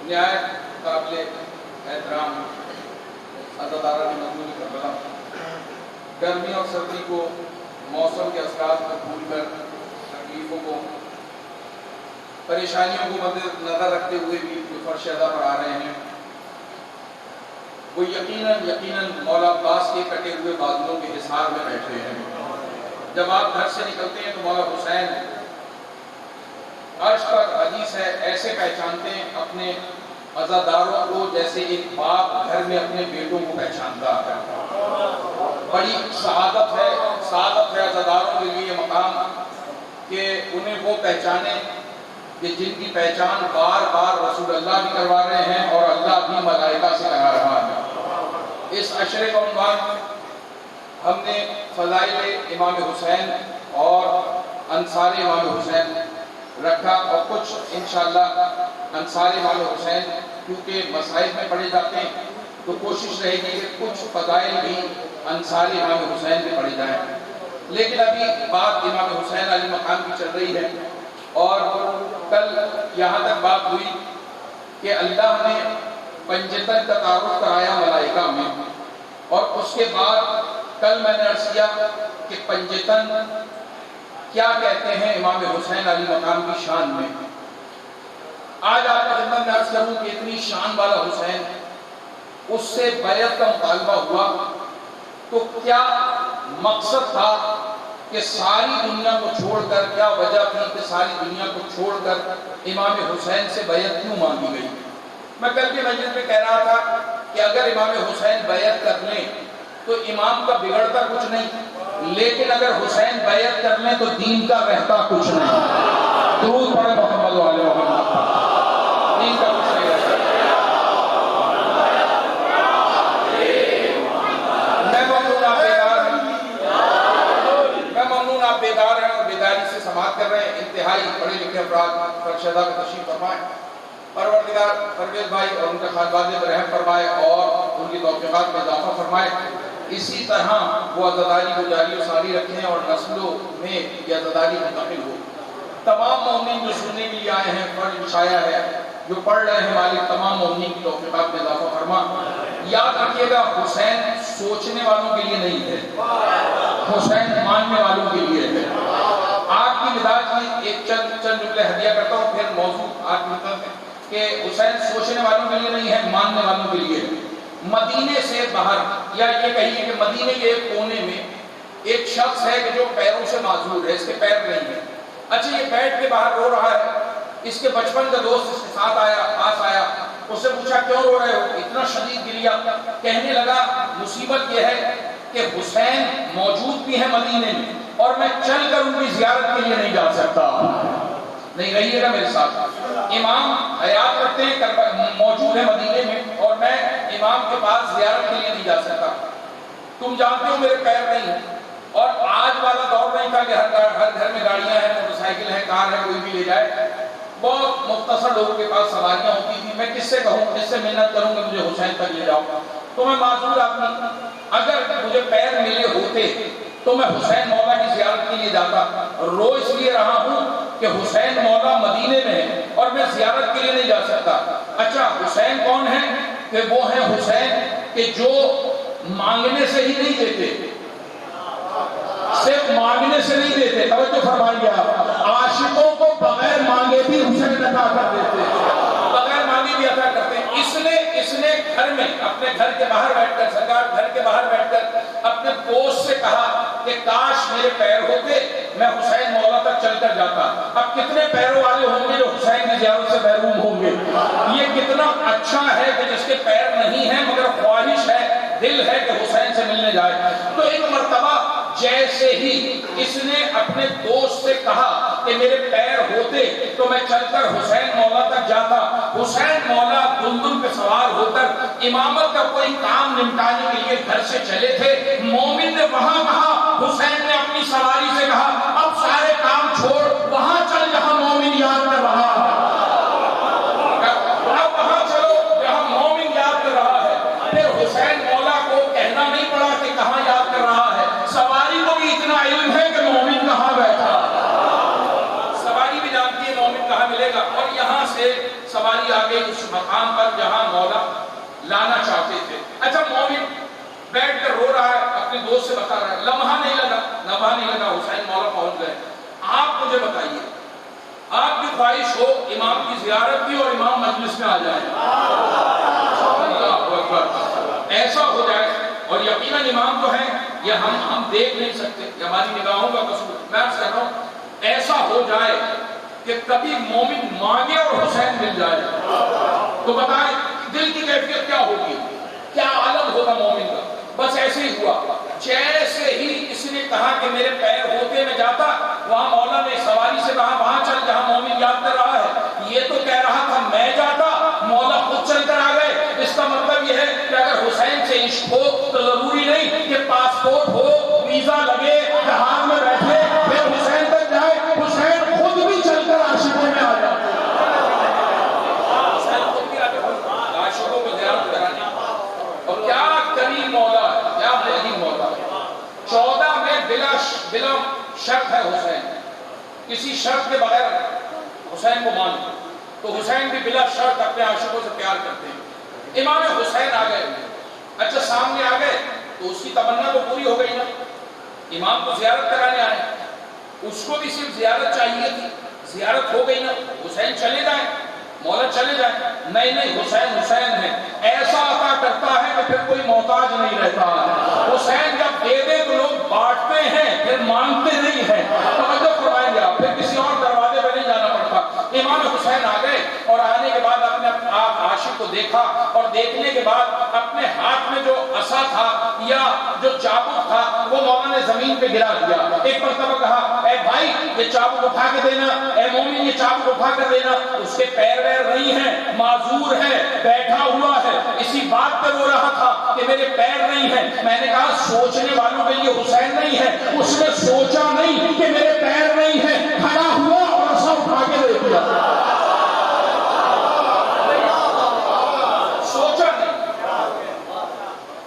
نہایت قابل احترام عزاداران مقبول کربلا، گرمی اور سردی کو موسم کے اثرات کو بھول کر تکلیفوں کو پریشانیوں کو مد نظر رکھتے ہوئے بھی جو فرش ادا پر آ رہے ہیں وہ یقیناً مولا عباس کے کٹے ہوئے بازوؤں کے حصار میں بیٹھے ہیں۔ جب آپ گھر سے نکلتے ہیں تو مولا حسین عرش پر حدیث ہے ایسے پہچانتے ہیں اپنے عزاداروں کو جیسے ایک باپ گھر میں اپنے بیٹوں کو پہچانتا ہے۔ بڑی سعادت ہے عزاداروں کے لیے مقام کہ انہیں وہ پہچانے کہ جن کی پہچان بار بار رسول اللہ بھی کروا رہے ہیں اور اللہ بھی ملائکہ سے کرا رہا ہے۔ اس عشرے کا عنوان ہم نے فضائل امام حسین اور انصار امام حسین رکھا، اور کچھ انشاءاللہ انصار امام حسین کیونکہ مسائل میں پڑھے جاتے ہیں تو کوشش رہے گی کہ کچھ فضائل بھی انصار امام حسین میں پڑھے جائیں، لیکن ابھی بات امام حسین علیہ مقام کی چل رہی ہے۔ اور کل یہاں تک بات ہوئی کہ اللہ نے پنجتن کا تعارف کرایا ملائکہ میں، اور اس کے بعد کل میں نے عرض کیا کہ پنجتن کیا کہتے ہیں امام حسین علیہ مقام کی شان میں۔ آج آپ کا خدمت میں عرض کروں کہ اتنی شان والا حسین، اس سے بیعت کا مطالبہ ہوا تو کیا مقصد تھا کہ ساری دنیا کو چھوڑ کر، کیا وجہ تھی کہ ساری دنیا کو چھوڑ کر امام حسین سے بیعت کیوں مانگی گئی؟ میں کل کے مجلس میں کہہ رہا تھا کہ اگر امام حسین بیعت کر لیں تو امام کا بگڑتا کچھ نہیں، لیکن اگر حسین بیعت کر لیں تو دین کا رہتا کچھ نہیں۔ درود پڑھیں محمد و آل محمد، دین کا کچھ نہیں رہتا۔ آپ بیدار ہیں اور بیداری سے سماعت کر رہے ہیں، انتہائی پڑھے لکھے افراد فرشدہ کا تشریف فرمائیں۔ پروردگار پرویز بھائی اور ان کے خاندان پر رحم فرمائے اور ان کی توفیقات میں اضافہ فرمائے۔ اسی طرح وہ عزاداری کو جاری و ساری رکھیں اور نسلوں میں یہ عزاداری منتقل ہو۔ تمام مومنین جو سننے کے لیے آئے ہیں، فرض بچھایا ہے، جو پڑھ رہے ہیں، مالک تمام مومنین کی توفیقات میں اضافہ فرما۔ یاد رکھیے گا حسین سوچنے والوں کے لیے نہیں ہے، حسین ماننے والوں کے لیے ہے۔ آپ کی مزاج میں ایک چند جملے ہدیہ کرتا ہوں، پھر موضوع آپ کی مطلب ہے کہ حسین سوچنے والوں کے لیے نہیں ہے، ماننے والوں کے لیے ہے۔ مدینے سے باہر، یا یہ کہیے کہ مدینے کے ایک کونے میں ایک شخص ہے کہ جو پیروں سے معذور ہے، اس کے پیر نہیں ہے۔ اچھا، یہ بیٹھ کے باہر رو رہا ہے، اس کے بچپن کا دوست اس کے ساتھ آیا، پاس آیا، اس سے پوچھا کیوں رو رہے ہو؟ اتنا شدید گریا، کہنے لگا مصیبت یہ ہے کہ حسین موجود بھی ہے مدینے میں اور میں چل کر ان کی زیارت کے لیے نہیں جا سکتا۔ نہیں رہیے گا میرے ساتھ، امام حیات رکھتے ہیں، موجود ہے مدینے میں اور میں امام کے پاس زیارت کے لیے نہیں جا سکتا۔ تم جانتے ہو میرے پیر نہیں ہیں، اور آج والا دور نہیں تھا کہ ہر گھر میں گاڑیاں ہیں، موٹر سائیکل ہے، کار ہے، کوئی بھی لے جائے۔ بہت مختصر لوگوں کے پاس سواریاں ہوتی تھی، میں کس سے کہوں، کس سے منت کروں کہ مجھے حسین تک لے جاؤ؟ تو میں معذور آدمی، اگر مجھے پیر ملے ہوتے تو میں حسین مولا کی زیارت کے لیے جاتا۔ رو اس لیے رہا ہوں کہ حسین مولا مدینے میں ہے اور میں زیارت کے لیے نہیں جا سکتا۔ اچھا، حسین کون ہے؟ کہ وہ ہے حسین کہ جو مانگنے سے ہی نہیں دیتے، صرف مانگنے سے نہیں دیتے، توجہ فرمائیے آپ، عاشقوں کو بغیر مانگے بھی حسین عطا کر دیتے، بغیر مانگے بھی عطا کرتے ہیں۔ اس نے گھر میں، اپنے گھر کے باہر بیٹھ کر، سرکار گھر کے باہر بیٹھ کر اپنے دوست سے کہا کہ کاش میرے پیر ہوتے، میں حسین مولا تک چل کر جاتا۔ اب کتنے پیروں والے ہوں گے جو حسین کی زیارت سے محروم ہوں گے؟ یہ کتنا اچھا ہے کہ جس کے پیر نہیں ہیں مگر خواہش ہے، دل ہے کہ حسین سے ملنے جائے۔ تو ایک مرتبہ جیسے ہی اس نے اپنے دوست سے کہا کہ میرے پیر ہوتے تو میں چل کر حسین مولا تک جاتا، حسین مولا دلدل پہ سوار ہو کر امامت کا کوئی کام نمٹانے کے لیے گھر سے چلے تھے۔ مومن نے وہاں کہا، حسین نے اپنی سواری سے کہا اب سارے کام چھوڑ، وہاں چل جہاں مومن یاد کر رہا ہے، اب وہاں چلو جہاں مومن یاد کر رہا ہے۔ پھر حسین مولا کو کہنا نہیں پڑا کہ کہاں یاد کر رہا ہے، سواری کو بھی اتنا علم ہے کہ مومن کہاں بیٹھا، سواری بھی جانتی ہے مومن کہاں ملے گا۔ اور یہاں سے سواری باری آ گئی اس مقام پر جہاں مولا لانا چاہتے تھے. اچھا مومن بیٹھ کر رو رہا ہے, اپنے دوست سے بتا رہا ہے, لمحہ نہیں لگا حسین مولا پہنچ گئے. آپ مجھے بتائیے, آپ کی خواہش ہو امام کی زیارت کی اور امام مجلس میں آ جائے, اللہ اکبر, ایسا ہو جائے, اور یقیناً امام جو ہیں یہ ہم دیکھ نہیں سکتے, یہ ہماری نگاہوں کا قصور. میں عرض کر رہا ہوں ایسا ہو جائے کہ کبھی مومن مانگے اور حسین مل جائے تو بتائیں دل کی کیفیت کیا ہوگی, کیا عالم ہوگا مومن کا. بس ایسے ہی ہوا, جیسے ہی اس نے کہا کہ میرے پیر ہوتے میں جاتا, وہاں مولا نے سواری سے کہا وہاں چل جہاں مومن یاد کر رہا ہے. یہ تو کہہ رہا تھا میں جاتا, مولا خود چل کر آ گئے. اس کا مطلب یہ ہے کہ اگر حسین سے عشق ہو تو ضروری نہیں کہ پاسپورٹ ہو, ویزا لگے, جہاز میں بیٹھے پھر حسین تک جائے. حسین خود بھی چل کر عاشقوں میں آ جاتے, حسین خود بھی عاشقوں کو زیارت کرانے. اور کیا کریم مولا ہے, کیا رحیم مولا ہے. 14 میں بلا شرط ہے حسین, کسی شرط کے بغیر حسین کو مان لو تو حسین بھی بلا شرط اپنے عاشقوں سے پیار کرتے ہیں. امام حسین آ گئے, اچھا سامنے آ گئے تو اس کی تمنا تو پوری ہو گئی نا, امام کو زیارت کرانے آئے, اس کو بھی صرف زیارت چاہیے تھی, زیارت ہو گئی نا, حسین چلے جائیں, مولا چلے جائیں. نہیں حسین حسین ہے, ایسا عطا کرتا ہے کہ پھر کوئی محتاج نہیں رہتا. حسین جب دے دے تو لوگ بانٹتے ہیں, پھر مانگتے نہیں ہیں. توجہ فرمائیں گے آپ, پھر کسی اور دروازے پہ نہیں جانا پڑتا. امام حسین آ گئے اور آنے کے بعد اپنے آپ عاشق کو دیکھا, اور دیکھنے کے بعد اپنے ہاتھ میں جو عصا تھا یا جو چابک تھا وہ مولا نے زمین پہ گرا دیا. ایک مرتبہ کہا اے بھائی یہ چابک اٹھا کے دینا, اے مومن یہ چابک اٹھا کر دینا. اس کے پیر ویر نہیں ہیں, معذور ہے, بیٹھا ہوا ہے, اسی بات پہ رو رہا تھا کہ میرے پیر نہیں ہیں. میں نے کہا سوچنے والوں کے لیے حسین نہیں ہے, اس نے سوچا نہیں کہ میرے پیر نہیں ہیں, کھڑا ہوا اور عصا اٹھا کے دے دیا. سوچا نہیں,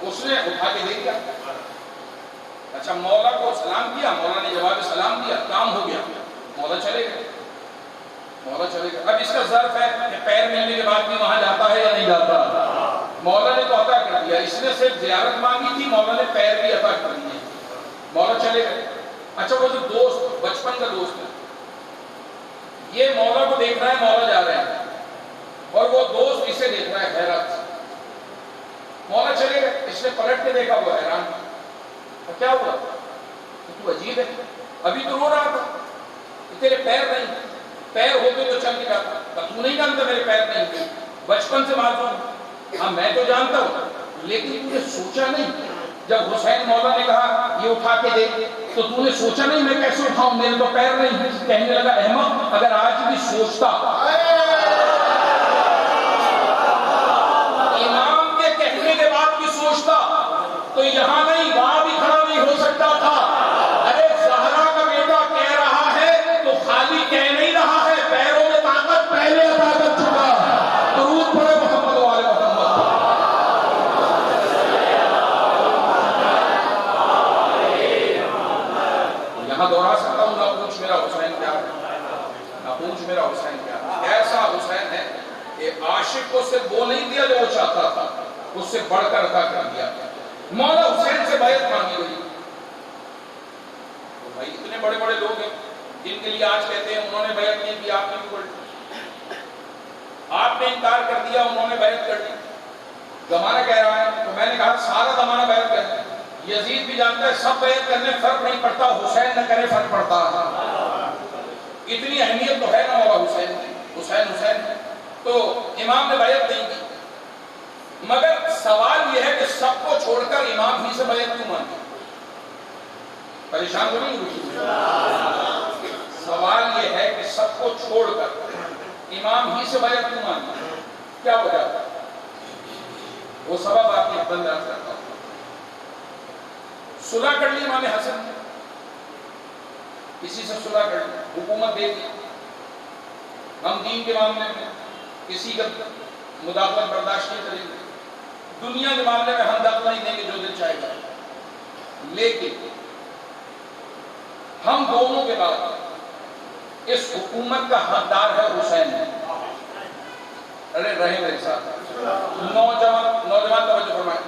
اس نے اٹھا کے دے دیا. اچھا مولا کو سلام کیا, مولا نے جواب سلام دیا, کام ہو گیا, مولا چلے گئے. اب اس کا ظرف ہے کہ پیر ملنے کے بعد بھی وہاں جاتا ہے یا نہیں جاتا. مولا نے تو عطا کر دیا, اس نے صرف زیارت مانگی تھی, مولا نے پیر بھی عطا کر دیے, مولا چلے گئے. اچھا وہ جو دوست بچپن کا دوست ہے یہ مولا کو دیکھ رہا ہے, مولا جا رہے ہیں, اور وہ دوست اسے دیکھ رہا ہے حیرت سے. مولا چلے گئے, اس نے پلٹ کے دیکھا, وہ حیران, کیا ہوا, تو عجیب ہے, ابھی تو رو رہا تھا, تیرے پیر نہیں, پیر ہوتے تو چل کے جاتا. تو نہیں جانتا میرے پیر نہیں تھے, بچپن سے معلوم. ہاں میں تو جانتا ہوں, لیکن تو نے سوچا نہیں. جب حسین مولا نے کہا یہ اٹھا کے دے تو تو نے سوچا نہیں میں کیسے اٹھاؤں, میرے تو پیر نہیں. کہنے لگا احمد اگر آج بھی سوچتا, امام کے کہنے کے بعد بھی سوچتا تو یہاں نہیں وہاں بھی کھڑا نہیں ہو سکتا تھا. ارے زہرا کا بیٹا کہہ رہا ہے تو خالی کہہ نہیں رہا ہے, پیروں میں طاقت پہلے عطا کر چکا. درود پڑھے محمد والے محمد. یہاں دوہرا سکتا ہوں, نہ پوچھ میرا حسین کیا ہے, نہ پوچھ میرا حسین کیا ہے. ایسا حسین ہے کہ عاشق کو صرف وہ نہیں دیا جو وہ چاہتا تھا, اس سے بڑھ کر عطا کر دیا. مولا حسین سے بیعت مانگی گئی. تو بھائی اتنے بڑے بڑے لوگ ہیں جن کے لیے آج کہتے ہیں انہوں نے بیعت نہیں کی, آپ نے بھی بڑھ, آپ نے انکار کر دیا, انہوں نے بیعت کر دی. زمانہ کہہ رہا ہے تو میں نے کہا سارا زمانہ بیعت کرتا ہے. یزید بھی جانتا ہے سب بیعت کرنے فرق نہیں پڑتا, حسین نہ کرے فرق پڑتا. اتنی اہمیت تو ہے نا مولا حسین کی, حسین. تو امام نے بیعت نہیں کی, مگر سوال یہ ہے کہ سب کو چھوڑ کر امام ہی سے بیعت کیوں مانگی. پریشان تو نہیں ہوئی. سوال یہ ہے کہ سب کو چھوڑ کر امام ہی سے بیعت کیوں مانگی, کیا وجہ ہے؟ وہ سبب آپ کی بندہ کرتا ہوں. صلح کر لی امام حسن, کسی سے صلح کر لی, حکومت دے دی, ہم دین کے معاملے میں کسی کا مداخلت برداشت نہیں کریں گے, دنیا کے معاملے میں ہم دخل نہیں دیں گے, جو دل چاہے گا. لیکن ہم دونوں کے بعد اس حکومت کا حقدار ہے حسین. ارے رہے میرے ساتھ نوجوان توجہ فرمائیں.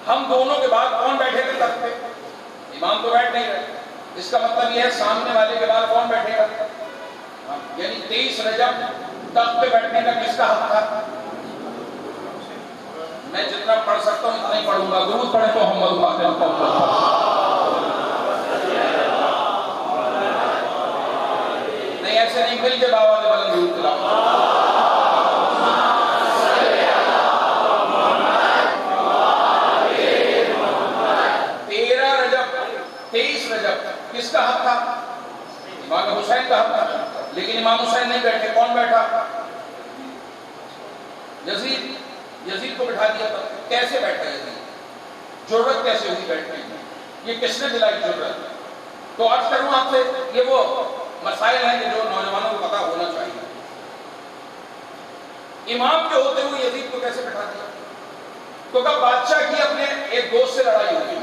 ہم دونوں کے بعد کون بیٹھے گا تخت پہ؟ امام تو بیٹھ نہیں رہے. اس کا مطلب یہ ہے سامنے والے کے بعد کون بیٹھے گا؟ یعنی 23 رجب تخت پہ بیٹھنے کا کس کا حق تھا؟ میں جتنا پڑھ سکتا ہوں اتنا ہی پڑھوں گا. درود پڑھے تو محمد نہیں ایسے نہیں مل کے بابا نے بلند درود تلاوت. 23 رجب کس کا حق تھا؟ امام حسین کا حق تھا. لیکن امام حسین نہیں بیٹھے. کون بیٹھا؟ یزید کو بٹھا دیا. کیسے بیٹھا یزید؟ جرأت کیسے ہوئی بیٹھنے کی؟ یہ کس نے دلائی جرأت؟ تو عرض کروں آپ سے یہ وہ مسائل ہیں کہ جو نوجوانوں کو پتہ ہونا چاہیے. امام کے ہوتے ہوئے یزید کو کیسے بٹھا دیا؟ تو کب بادشاہ کی اپنے ایک دوست سے لڑائی ہوئی,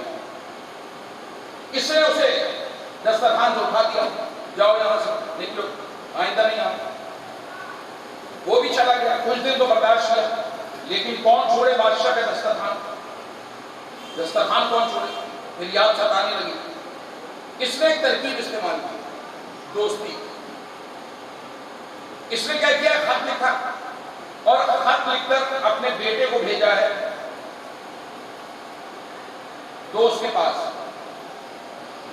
اس نے اسے دسترخوان سے اٹھا دیا, جاؤ یہاں سے نکلو, آئندہ نہیں آؤ. وہ بھی چلا گیا. کچھ دن تو برداشت کیا, لیکن کون چھوڑے بادشاہ کا دسترخوان؟ دسترخوان کون چھوڑے؟ پھر یاد ستانے لگی. اس نے ایک ترکیب استعمال کی, دوستی. اس نے کیا کیا؟ خط لکھا اور خط لکھ کر اپنے بیٹے کو بھیجا ہے دوست کے پاس.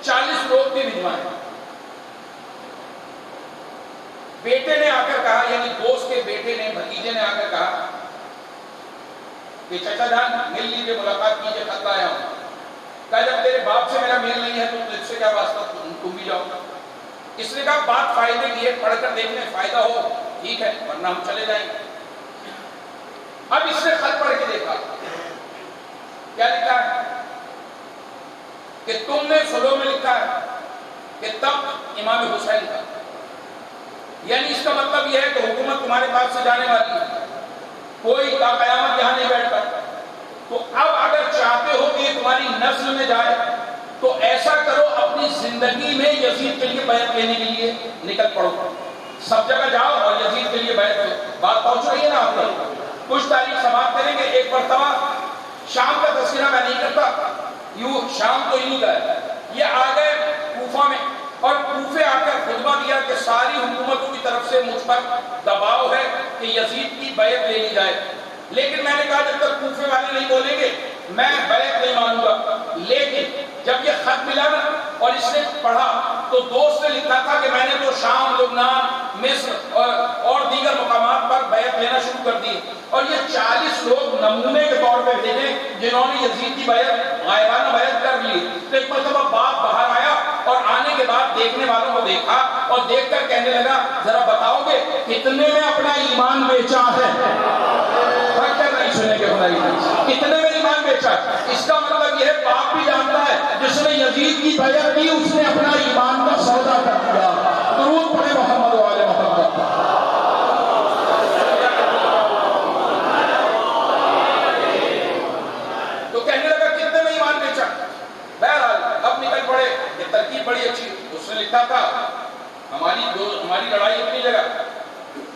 40 لوگ بھی بھجوائے. بیٹے نے آ کر کہا, یعنی دوست کے بیٹے نے, بھتیجے نے آ کر کہا کہ چچا جان مل لیجیے, ملاقات کیجیے, خط لایا ہوں. کہا جب تیرے باپ سے میرا میل نہیں ہے تو تجھ سے کیا واسطہ, تم بھی جاؤ. اس نے کہا بات فائدے کی ہے, پڑھ کر دیکھنے فائدہ ہو ٹھیک ہے, ورنہ ہم چلے جائیں گے. اب اس نے خط پڑھ کے دیکھا, کیا لکھا ہے کہ تم نے فلو میں لکھا ہے کہ تب امام حسین کا, یعنی اس کا مطلب یہ ہے کہ حکومت تمہارے پاس سے جانے والی ہے, کوئی کا قیامت یہاں نہیں بیٹھتا. تو اب اگر چاہتے ہو کہ یہ تمہاری نسل میں جائے تو ایسا کرو, اپنی زندگی میں یزید کے لیے بیعت لینے کے لیے نکل پڑو, سب جگہ جاؤ اور یزید کے لیے بیعت کرو. بات پہنچ رہی ہے نا آپ تک؟ کچھ تاریخ سماعت کریں گے. ایک مرتبہ شام کا تذکرہ میں نہیں کرتا, یوں شام تو نہیں گئے, یہ آ گئے کوفہ میں, اور کوفے آ کر خطبہ دیا کہ ساری حکومتوں کی طرف سے مجھ پر دباؤ ہے کہ یزید کی بیعت لے لی جائے. لیکن میں نے کہا جب تک کوفے والے نہیں بولیں گے میں بیعت نہیں مانوں گا. لیکن جب یہ خط ملا نا اور اس نے پڑھا تو دوست نے لکھا تھا کہ میں نے تو شام, لبنان, مصر اور دیگر مقامات پر بیعت لینا شروع کر دی, اور یہ 40 لوگ نمونے کے طور پہ بھیجے جنہوں نے یزید کی بیعت غائبانہ بیعت کر لی. تو ایک مرتبہ باپ باہر آیا اور آنے کے بعد دیکھنے والوں کو دیکھا اور دیکھ کر کہنے لگا ذرا بتاؤ گے کتنے میں اپنا ایمان بیچا ہے؟ نہیں سننے کے خدائی کتنے میں ایمان بیچا. اس کا مطلب یہ ہے باپ بھی جانتا ہے جس نے یزید کی بیعت کی اس نے اپنا ایمان کا سودا کر دیا. درود پڑھے محمد و آل محمد. تو کہنے لگا کتنے میں ایمان بیچا. بہرحال اب نکل پڑے. یہ ترکیب بڑی اچھی. اس نے لکھا تھا ہماری لڑائی اپنی جگہ,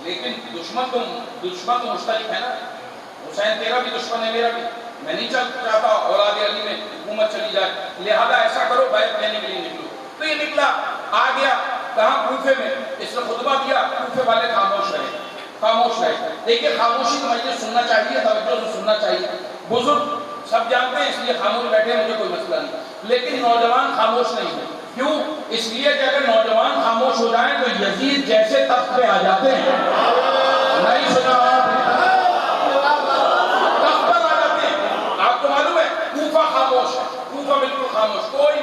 لیکن دشمن تو مشترک ہے نا. حسین تیرا بھی دشمن ہے, میرا بھی. میں نہیں چاہتا اولاد علی میں حکومت چلی جائے, لہذا ایسا کرو بیعت لینے کے لیے نکلو. تو یہ نکلا, آ گیا کہاں؟ کوفے میں. اس نے خطبہ دیا, کوفے والے خاموش رہے. دیکھیے خاموشی تو مجھے سننا چاہیے, توجہ سے سننا چاہیے. بزرگ سب جانتے ہیں اس لیے خاموش بیٹھے, مجھے کوئی مسئلہ نہیں. لیکن نوجوان خاموش نہیں ہے. کیوں؟ اس لیے کہ اگر نوجوان خاموش ہو جائیں تو یزید جیسے تخت پہ آ جاتے ہیں. نہیں سنا خاموش, کوفہ بالکل خاموش, کوئی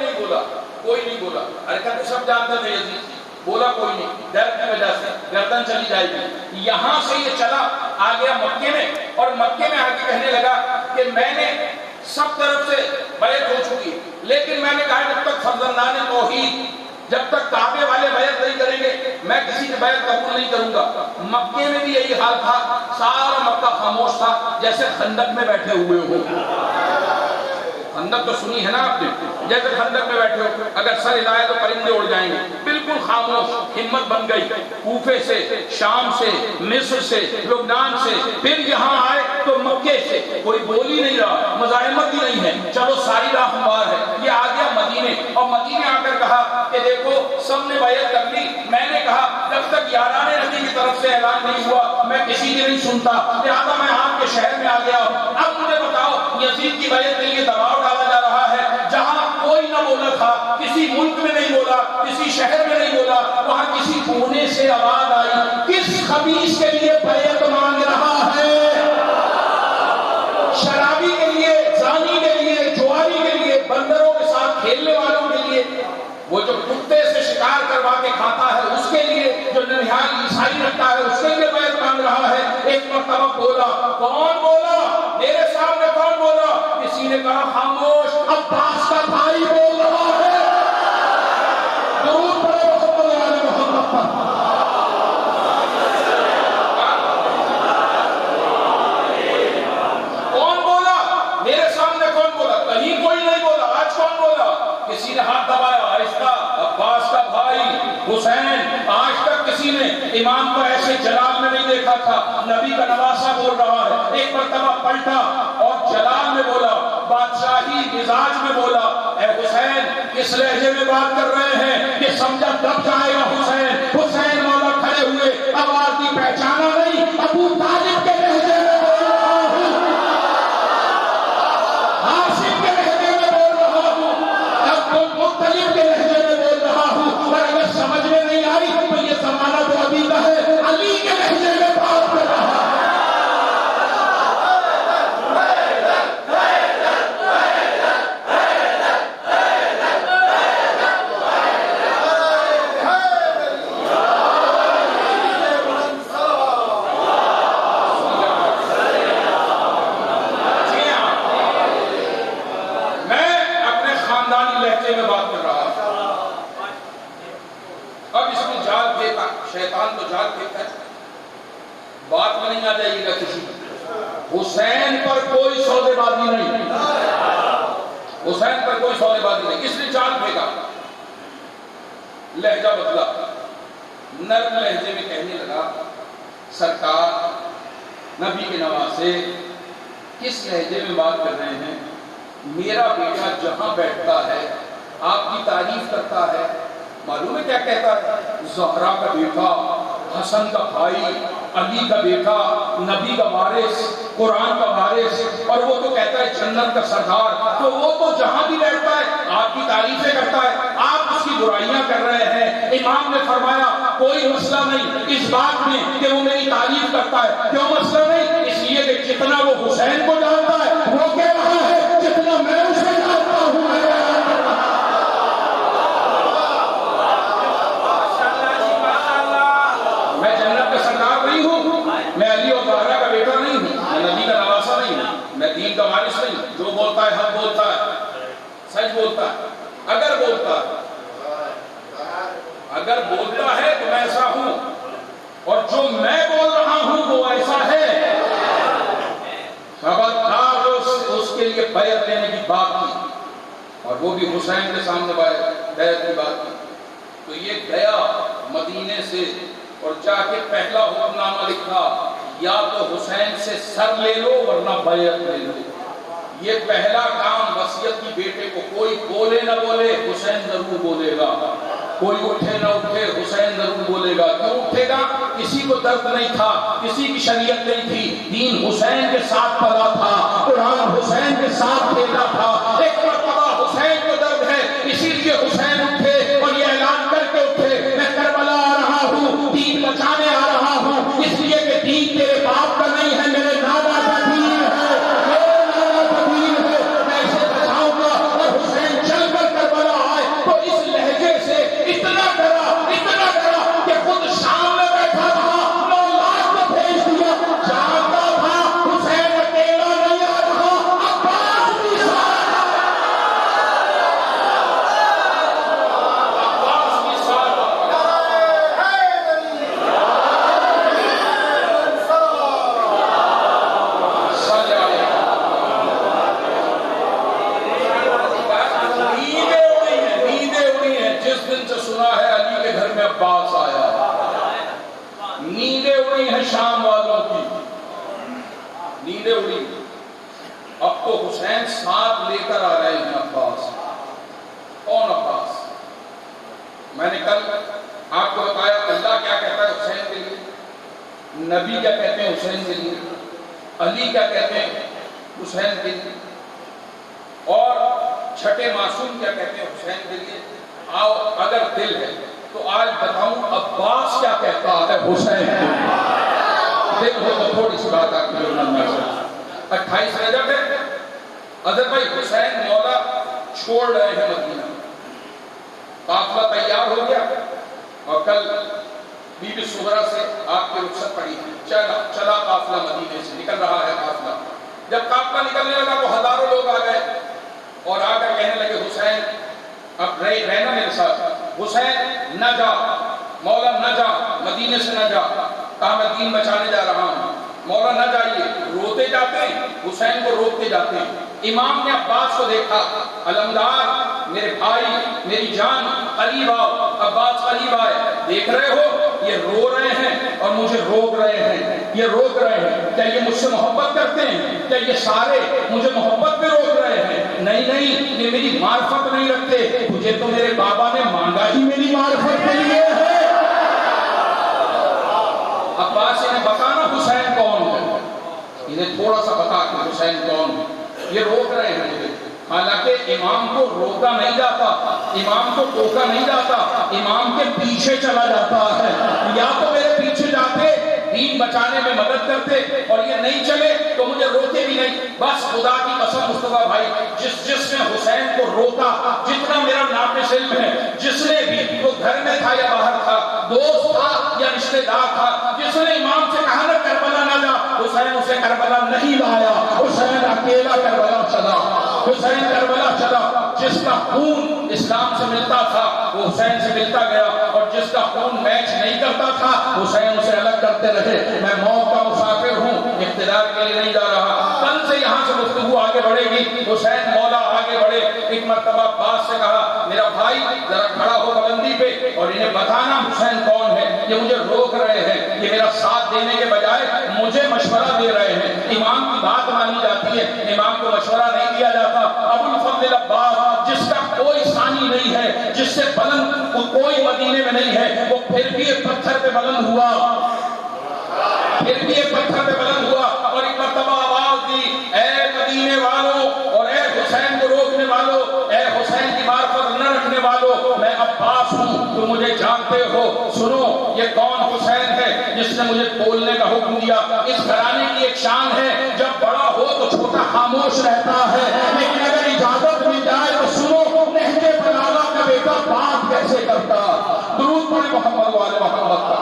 نہیں بولا. حرکت سب جانتے تھے یزید کی, بولا کوئی نہیں, ڈر کی وجہ سے گردن چلی جائے گی. یہاں سے یہ چلا آ گیا مکے میں, اور مکے میں آ کے کہنے لگا کہ میں نے سب طرف سے بیعت ہو چکی, لیکن میں نے کہا جب تک فرزندان توحید, جب تک کعبے والے بیعت نہیں کریں گے میں کسی کی بیعت قبول نہیں کروں گا. مکے میں بھی یہی حال تھا, سارا مکہ خاموش تھا جیسے خندق میں بیٹھے ہوئے ہو. خندق تو سنی ہے نا آپ نے، جیسے خندق میں بیٹھے ہو، اگر سر ہلائے تو پرندے اڑ جائیں گے، بالکل خاموش، ہمت بن گئی، کوفے سے، شام سے، مصر سے، لبنان سے، پھر یہاں آئے تو مکے سے، کوئی بول ہی نہیں رہا، مزاحمت ہی نہیں ہے، چلو ساری راہ ہموار ہے، یہ آ گیا مدینے، اور مدینے آ کر کہا کہ دیکھو سب نے بیعت کر لی، میں نے کہا جب تک یاران نبی کی طرف سے اعلان نہیں ہوا میں کسی کی نہیں سنتا، لہذا میں آپ کے شہر میں آ گیا ہوں، اب مجھے بتاؤ یزید کی بیعت کے لیے دباؤ ڈالا جا رہا ہے، جہاں کوئی نہ بولا تھا، کسی ملک میں نہیں بولا، کسی شہر میں نہیں بولا، وہاں کسی کونے سے آواز آئی، کس خبیث کے لیے بیعت مانگ رہا ہے؟ شرابی کے لیے، زانی کے لیے، جواری کے لیے، بندروں کے ساتھ کھیلنے والوں کے لیے، وہ جو کتے سے شکار کروا کے کھاتا ہے اس کے لیے، جو ننہال عیسائی رکھتا ہے اس کے لیے بیعت مانگ رہا ہے۔ ایک مرتبہ بولا، کون بولا؟ میرے سامنے کون بولا؟ کسی نے کہا خاموش، عباس کا بھائی بول رہا ہے۔ درود پڑھو محمد علی محمد پر۔ کون بولا؟ میرے سامنے کون بولا؟ کہیں کوئی نہیں بولا، آج کون بولا؟ کسی نے ہاتھ دبایا، آہستہ، عباس کا بھائی حسین۔ آج تک کسی نے امام کو ایسے جلال میں نہیں دیکھا تھا، نبی کا نواسہ بول رہا ہے۔ ایک مرتبہ پلٹا اور جلال میں بولا، بادشاہی مزاج میں بولا، اے حسین کس لہجے میں بات کر رہے ہیں کہ سمجھا دب جائے گا حسین۔ حسین مولا کھڑے ہوئے، آواز دی پہچانا نہیں، ابو طالب کے لہجے میں بول رہا ہوں، ہاشم کے لہجے میں بول رہا ہوں، عبد المطلب کے لہجے میں بول رہا ہوں، اور اگر سمجھ میں نہیں آئی تو یہ زمانہ تو ابھی کا ہے، علی کے لہجے میں بات کر رہا ہوں۔ شیطان تو جال پھینکتا ہے، بات میں نہیں آ جائے گا کسی حسین پر کوئی سودے بازی نہیں، حسین پر کوئی سودے بازی نہیں۔ کس نے جال پھینکا؟ لہجہ بدلا، نرم لہجے میں کہنے لگا، سرکار نبی کے نواسے کس لہجے میں بات کر رہے ہیں؟ میرا بیٹا جہاں بیٹھتا ہے آپ کی تعریف کرتا ہے، معلوم ہے کیا کہتا ہے؟ زہرا کا بیٹا، حسن کا بھائی، علی کا بیٹا، نبی کا وارث، قرآن کا وارث، اور وہ تو کہتا ہے جنت کا سردار، تو وہ تو جہاں بھی بیٹھتا ہے آپ کی تعریفیں کرتا ہے، آپ اس کی برائیاں کر رہے ہیں۔ امام نے فرمایا کوئی مسئلہ نہیں اس بات میں کہ وہ میری تعریف کرتا ہے، کیوں مسئلہ نہیں؟ اس لیے کہ جتنا وہ حسین کو جانتا ہے وہ کہہ رہا ہے جتنا میں اسے جانتا ہوں۔ میں علی اور زہرا کا بیٹا نہیں ہوں، میں نبی کا نواسہ نہیں ہوں، میں دین کا وارث نہیں ہوں، جو بولتا ہے حق بولتا ہے، سچ بولتا ہے، اگر بولتا ہے تو میں ایسا ہوں، اور جو میں بول رہا ہوں وہ ایسا ہے۔ خبردار اس کے لیے بیعت لینے کی بات کی، اور وہ بھی حسین کے سامنے بیعت کی بات کی، تو یہ گیا مدینے سے اور جا کے پہلا حکم نامہ لکھا، یا تو حسین سے سر لے لو ورنہ بیعت لے لو۔ یہ پہلا کام وصیت کی، بیٹے کو کوئی بولے نہ بولے حسین ضرور بولے گا، کوئی اٹھے نہ اٹھے حسین ضرور بولے گا۔ کیوں اٹھے گا؟ کسی کو درد نہیں تھا، کسی کی شریعت نہیں تھی، دین حسین کے ساتھ پلا تھا، قرآن حسین کے ساتھ کھیلا تھا۔ ایک مرتبہ حسین کو درد ہے، اسی لیے حسین اٹھے اور یہ اعلان کر کے اٹھے، میں کربلا آ رہا ہوں، دین بچانے آ رہا ہوں، اس لیے کہ دین تیرے باپ کا نہیں ہے، میرے دادا کا دین ہے، میرے دادا کا دین ہے، میں اسے بچاؤں گا۔ اور حسین چل کر کربلا آئے تو اس لہجے سے اتنا ڈرا کہ خود شام میں بیٹھا تھا، 9 لاکھ کو بھیج دیا، جانتا تھا حسین اکیلا نہیں آ رہا، عباس بھی ساتھ نیندیں اڑی. اب تو حسین ساتھ لے کر آ رہے ہیں عباس. کون عباس؟ میں نے کل آپ کو بتایا اللہ کیا کہتا ہے حسین کے لیے, نبی کیا کہتے ہیں حسین کے لیے, علی کیا کہتے ہیں حسین کے لیے, اور چھٹے معصوم کیا کہتے ہیں حسین کے لیے. آؤ اگر دل ہے تو آج بتاؤں عباس کیا کہتا ہے حسین کے لیے. دل ہو تو تھوڑی سی بات آپ کی 28 رجب ہے. اظہر بھائی حسین مولا چھوڑ رہے ہیں مدینہ, قافلہ تیار ہو گیا اور کل بی بی سغرا سے آپ کی رخصت پڑی ہے. چلا قافلہ مدینے سے نکل رہا ہے قافلہ. جب قافلہ نکلنے لگا تو ہزاروں لوگ آ گئے اور آ کر کہنے لگے حسین اب رہنا میرے ساتھ, حسین نہ جا, مولا نہ جا, مدینے سے نہ جا. کہا میں دین بچانے جا رہا ہوں. مولا نہ جائیے. روتے جاتے ہیں, حسین کو روکتے جاتے ہیں. امام نے عباس کو دیکھا, علمدار میرے بھائی میری جان قریب آؤ. عباس قریب آئے. دیکھ رہے ہو یہ رو رہے ہیں اور مجھے روک رہے ہیں, یہ روک رہے ہیں. کیا یہ مجھ سے محبت کرتے ہیں؟ کیا یہ سارے مجھے محبت پہ روک رہے ہیں؟ نہیں, یہ میری معرفت نہیں رکھتے. مجھے تو میرے بابا نے مانگا ہی میری معرفت کے لیے ہے. عباس انہیں بتانا حسین کون ہے, انہیں تھوڑا سا بتا کہ حسین کون ہے. یہ روک رہے ہیں مجھے. حالانکہ امام کو روکا نہیں جاتا, امام کو ٹوکا نہیں جاتا, امام کے پیچھے چلا جاتا ہے. یا تو میرے پیچھے جاتے دین بچانے میں مدد کرتے, اور یہ نہیں چلے تو مجھے روکے بھی نہیں. بس خدا کی قسم مصطفیٰ بھائی, جس نے حسین کو روکا, جتنا میرا ناقص علم ہے, جس نے بھی وہ گھر میں تھا یا باہر تھا, دوست تھا یا رشتہ دار تھا, جس نے امام سے کہا نہ کربلا نہ جا, حسین اسے کربلا نہیں لایا. حسین اکیلا کربلا چلا, حسین کربلا چلا. جس کا خون اسلام سے ملتا تھا وہ حسین سے ملتا گیا, اور جس کا خون میچ نہیں کرتا تھا حسین اسے الگ کرتے رہے. میں موت کا مسافر ہوں, اقتدار کے لیے نہیں جا رہا. کل سے یہاں سے گفتگو آگے بڑھے گی. حسین مولا آگے بڑھے. ایک مرتبہ عباس سے کہا میرا بھائی ذرا کھڑا ہو بلندی پہ اور انہیں بتانا حسین کون ہے. یہ مجھے روک رہے ہیں, یہ میرا ساتھ دینے کے بجائے مجھے مشورہ دے رہے ہیں. امام کی بات مانی جاتی ہے, امام کو مشورہ نہیں دیا جاتا. ابو الفضل عباس جس کا کوئی ثانی نہیں ہے, جس سے بلند کوئی مدینے میں نہیں ہے, وہ پھر بھی ایک پتھر پہ بلند ہوا, پھر بھی ایک پتھر پہ بلند ہوا اور ایک مرتبہ آواز دی, اے مدینے والوں اور اے حسین کو روکنے والوں, اے حسین کی معرفت نہ رکھنے والوں, میں عباس ہوں, تم مجھے جانتے ہو. سنو یہ کون حسین ہے جس نے مجھے بولنے کا حکم دیا. اس گھرانے کی ایک شان ہے, جب بڑا ہو تو چھوٹا خاموش رہتا ہے, لیکن اگر اجازت مل جائے تو سنو نہج بلاغہ کا بیٹا بات کیسے کرتا. درود پڑھیں محمد والے محمد کا.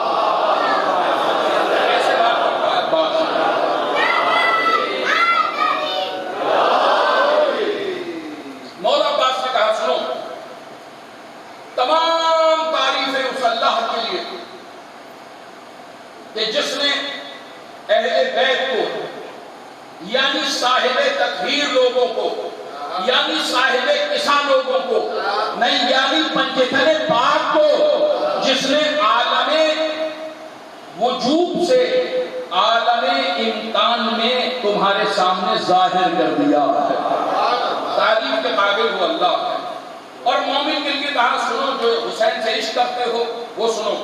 مولا عباس نے کہا سنو, تمام تعریفیں اس اللہ کے لیے کہ جس نے اہل بیت کو, یعنی صاحب تطہیر لوگوں کو, یعنی صاحب قصہ لوگوں کو نہیں, یعنی پنجتن پاک کو, جس نے عالم وجود سے عالم امکان میں تمہارے سامنے ظاہر کر دیا ہے. تعریف کے قابل وہ اللہ ہے. اور مومن کے لیے کہا سنو جو حسین سے عشق کرتے ہو وہ سنو,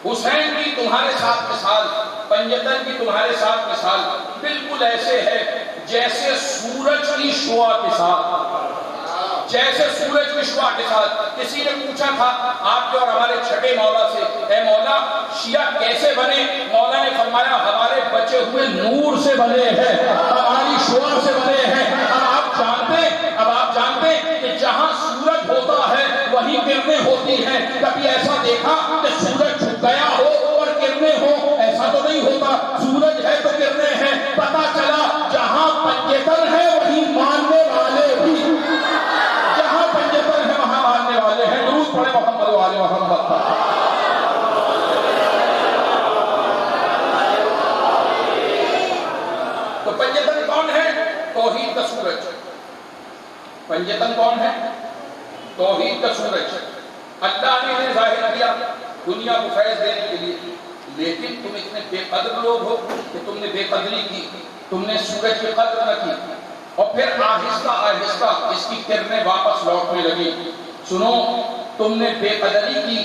حسین کی تمہارے ساتھ مثال, پنجتن کی تمہارے ساتھ مثال بالکل ایسے ہے جیسے سورج کی شعاع کے ساتھ, جیسے سورج کی شعاع کے ساتھ. کسی نے پوچھا تھا آپ کے اور ہمارے چھٹے مولا سے, اے مولا شیعہ کیسے بنے؟ مولا نے فرمایا ہمارے بچے ہوئے نور سے بنے ہیں, ہماری شعاع سے بنے ہیں. اب آپ جانتے کہ جہاں سورج ہوتا ہے وہیں کرنیں ہوتی ہیں. کبھی ایسا دیکھا کہ سورج چھپ گیا ہو اور کرنیں ہو؟ ایسا تو نہیں ہوتا. سورج ہے تو کرنیں ہیں. پتا چلا جہاں پنجتن ہے وہیں ماننے والے بھی, جہاں پنجتن ہے وہاں ماننے والے ہیں. درود پڑھیں محمد والے محمد پر. تو پنجتن کون ہے؟ توحید کا سورج. پنجتن کون ہے؟ توحید کا سورج. اللہ نے انہیں ظاہر کیا دنیا کو فیض دینے کے لیے, لیکن تم اتنے بے قدر لوگ ہو کہ تم نے بے قدری کی. تم نے سورج کی قدر نہ کی، اور پھر آہستہ آہستہ اس کی کرنیں واپس لوٹنے لگی۔ سنو، تم نے بے قدری کی،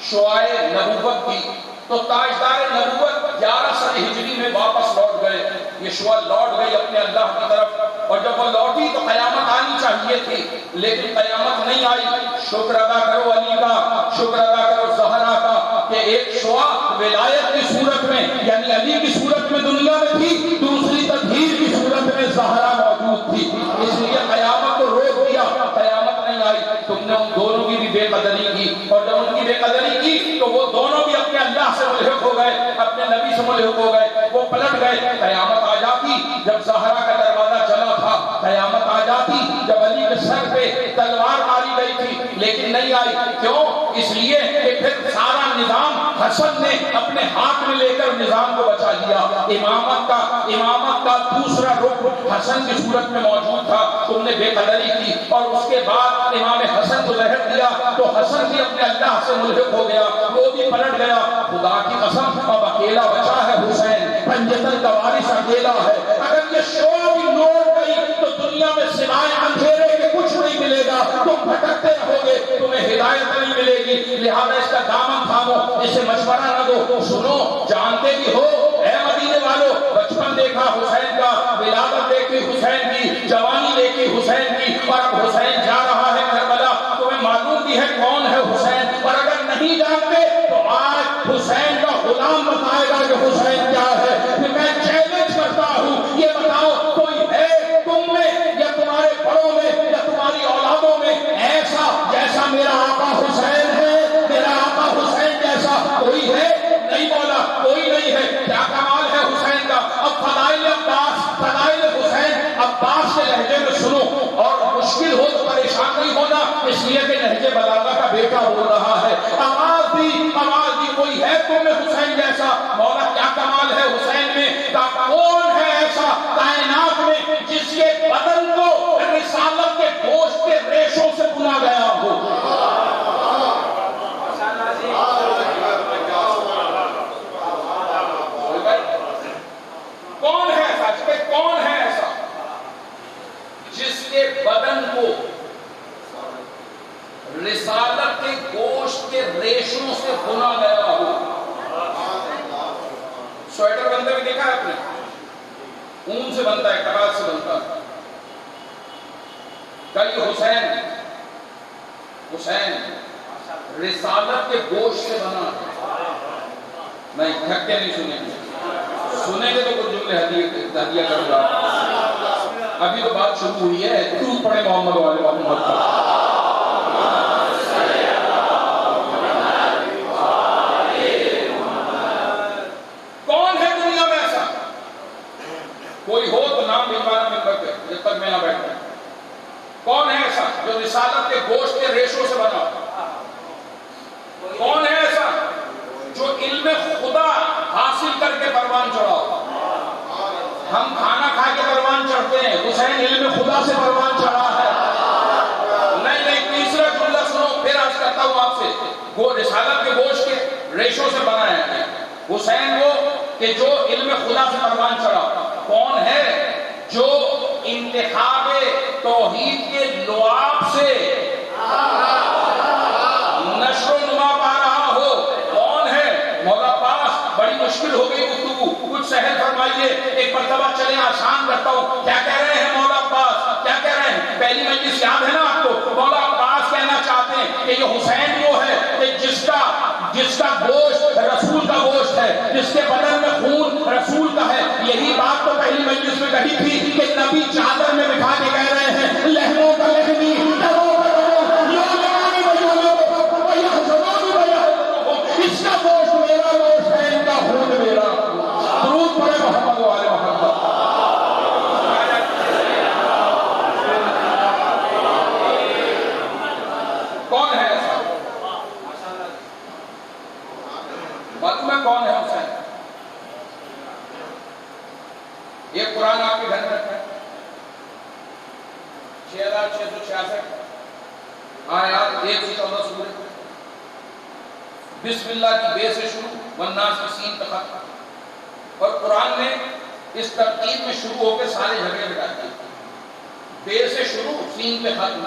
شعائے نبوت کی، تو تاجدار نبوت 1100 ہجری میں واپس لوٹ گئے۔ یہ شعا لوٹ گئی اپنے اللہ کی طرف، اور جب وہ لوٹی تو قیامت آنی چاہیے تھی، لیکن قیامت نہیں آئی۔ شکر ادا کرو علی کا، شکر ادا کرو زہرا کا، کہ ایک شعا ولایت کی صورت میں یعنی علی کی صورت میں دنیا میں تھی، دوسری تطہیر کی صورت میں زہرا موجود تھی، اس لیے قیامت کو روک دیا، قیامت نہیں آئی۔ تم نے ان دونوں کی بھی بے قدری کی، اور جب ان کی بے قدری کی تو وہ دونوں بھی اپنے اللہ سے ملحق ہو گئے، اپنے نبی سے ملحق ہو گئے، وہ پلٹ گئے۔ قیامت آ جاتی جب زہرا کا دروازہ چلا تھا، قیامت آ جاتی جب علی کے سر پہ تلوار ماری گئی تھی، لیکن نہیں آئی۔ کیوں؟ اس لیے کہ پھر سارا نظام حسن نے اپنے ہاتھ میں لے کر نظام کو بچا لیا۔ امامت کا دوسرا رکن حسن کی صورت میں موجود تھا، تم نے بے قدری کی، اور اس کے بعد امام حسن کو زہر دیا تو حسن بھی اپنے اللہ سے ملحق ہو گیا، وہ بھی پلٹ گیا۔ خدا کی قسم، اب اکیلا بچا ہے حسین، پنجتن کا وارث اکیلا ہے۔ اگر یہ شعا بھی لوٹ گئی تو دنیا میں سوائے اندھیرے کے کچھ نہیں ملے گا، تم بھٹکتے رہو گے، تمہیں ہدایت نہیں ملے گی۔ لہذا اس کا دامن تھامو، اسے مشورہ نہ دو۔ سنو، جانتے بھی ہو اے مدینے والو، بچپن دیکھا حسین کا، ولادت دیکھی حسین کی، جوانی دیکھی حسین کی، اور اب حسین جا رہا ہے کربلا۔ تمہیں معلوم بھی ہے کون ہے حسین، اور اگر نہیں جانتے تو آج حسین کا غلام بتائے گا کہ حسین کیا ہے۔ میں چیلنج کرتا ہوں، یہ بتاؤ کوئی ہے تم میں یا تمہارے بڑوں میں یا تمہاری اولادوں میں ایسا جیسا میرا آقا حسین ہے؟ میرا آقا حسین جیسا کوئی ہے؟ نہیں بولا، کوئی نہیں ہے۔ کیا کمال ہے حسین کا۔ اب فضائل عباس، فضائل حسین عباس کے لہجے میں سنو، اور مشکل ہو تو پریشان نہیں ہونا، اس لیے کہ لہجے بلاغہ کا بیٹا بول رہا ہے۔ آواز دی کوئی ہے تم میں حسین جیسا؟ مولا کیا کمال ہے حسین میں، کون ہے ایسا کائنات میں جس کے بدن کو رسالت کے گوشت کے ریشوں سے بنا گیا ہو؟ کون ہے ایسا؟ کون ہے ایسا جس کے بدن کو رسالت کے گوشت کے ریشوں سے بنا گیا ہو؟ سویٹر بنتے بھی دیکھا ہے آپ نے، اون سے بنتا ہے، کپاس سے بنتا ہے۔ کل حسین رسالت کے گوشت سے بنا، نہیں تھکے نہیں سنیں گے تو کچھ جملے ہدیہ کروں گا۔ ابھی تو بات شروع ہوئی ہے، درود پڑھے محمد والے محمد کا۔ کوئی ہو تو نام بلوانا ممبر پہ، جب تک میں نہ بیٹھوں۔ کون ہے ایسا جو رسالت کے گوشت کے ریشوں سے بنا؟ کون ہے ایسا جو علم خدا حاصل کر کے پروان چڑھا؟ ہم کھانا کھا کے پروان چڑھتے ہیں، حسین علم خدا سے پروان چڑھا ہے۔ نہیں، تیسرا جملہ سنو، پھر عرض کرتا ہوں آپ سے، وہ رسالت کے گوشت کے ریشوں سے بنا ہے حسین، وہ کہ جو علم خدا سے پروان چڑھا۔ کون ہے جو انتخاب توحید کے لعاب سے نشر و نما پا رہا ہو؟ کون ہے؟ مولا پاس بڑی مشکل ہو گئی گفتگو، کچھ سہل فرمائیے، ایک مرتبہ چلے آسان کرتا ہوں۔ کیا کہہ رہے ہیں مولا پاس؟ کیا کہہ رہے ہیں؟ پہلی مجلس یاد ہے نا آپ کو؟ مولا پاس کہنا چاہتے ہیں کہ یہ حسین وہ ہے کہ جس کا گوشت رسول کا گوشت ہے، جس کے بدن میں خون رسول کا ہے۔ یہی بات تو پہلی مجلس میں کہی تھی کہ نبی چادر میں بٹھا کے کہہ رہے ہیں، لہموں کا لہمی، اس کا گوشت میرا گوشت ہے، ان کا خون میرا۔ درود پڑھے محمد والے محمد۔ کون ہے ایسا؟ معلوم ہے کون ہے حسین؟ یہ قرآن آپ کے گھر میں رکھا ہے، 6666 آیات 1 سے 14 سورہ، بسم اللہ کی بے سے شروع، والناس کی سین تک، اور قرآن نے اس ترتیب میں شروع ہو کے سارے جھگڑے مٹاتی ہے. بے سے شروع سین پہ ختم,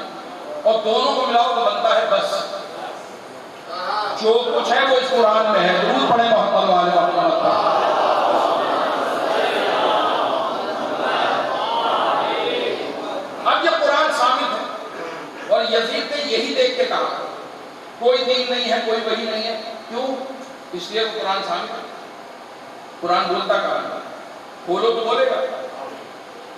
اور دونوں کو ملاؤ تو بنتا ہے بس. جو کچھ ہے وہ اس قرآن میں ہے. درود پڑھیں محمد وآل محمد. اب یہ قرآن ثابت ہے, اور یزید نے یہی دیکھ کے کہا کوئی دین نہیں ہے, کوئی وحی نہیں ہے. کیوں؟ اس لیے وہ قرآن ثابت ہے. قرآن بولتا کہا کھولو تو بولے گا,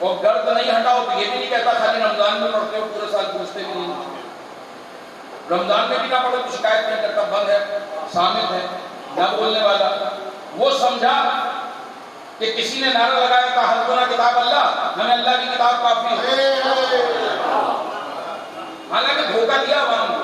اور گرد نہیں ہٹاؤ تو یہ بھی نہیں کہتا خالی رمضان میں پڑھتے ہو پورے سال پوچھتے بھی نہیں. رمضان میں بھی نہ پڑھو تو شکایت نہیں کرتا, بند ہے, صامت ہے, نہ بولنے والا. وہ سمجھا کہ کسی نے نعرہ لگایا تھا حسبنا کتاب اللہ, ہمیں اللہ کی کتاب کافی ہے. حالانکہ دھوکہ دیا عوام کو,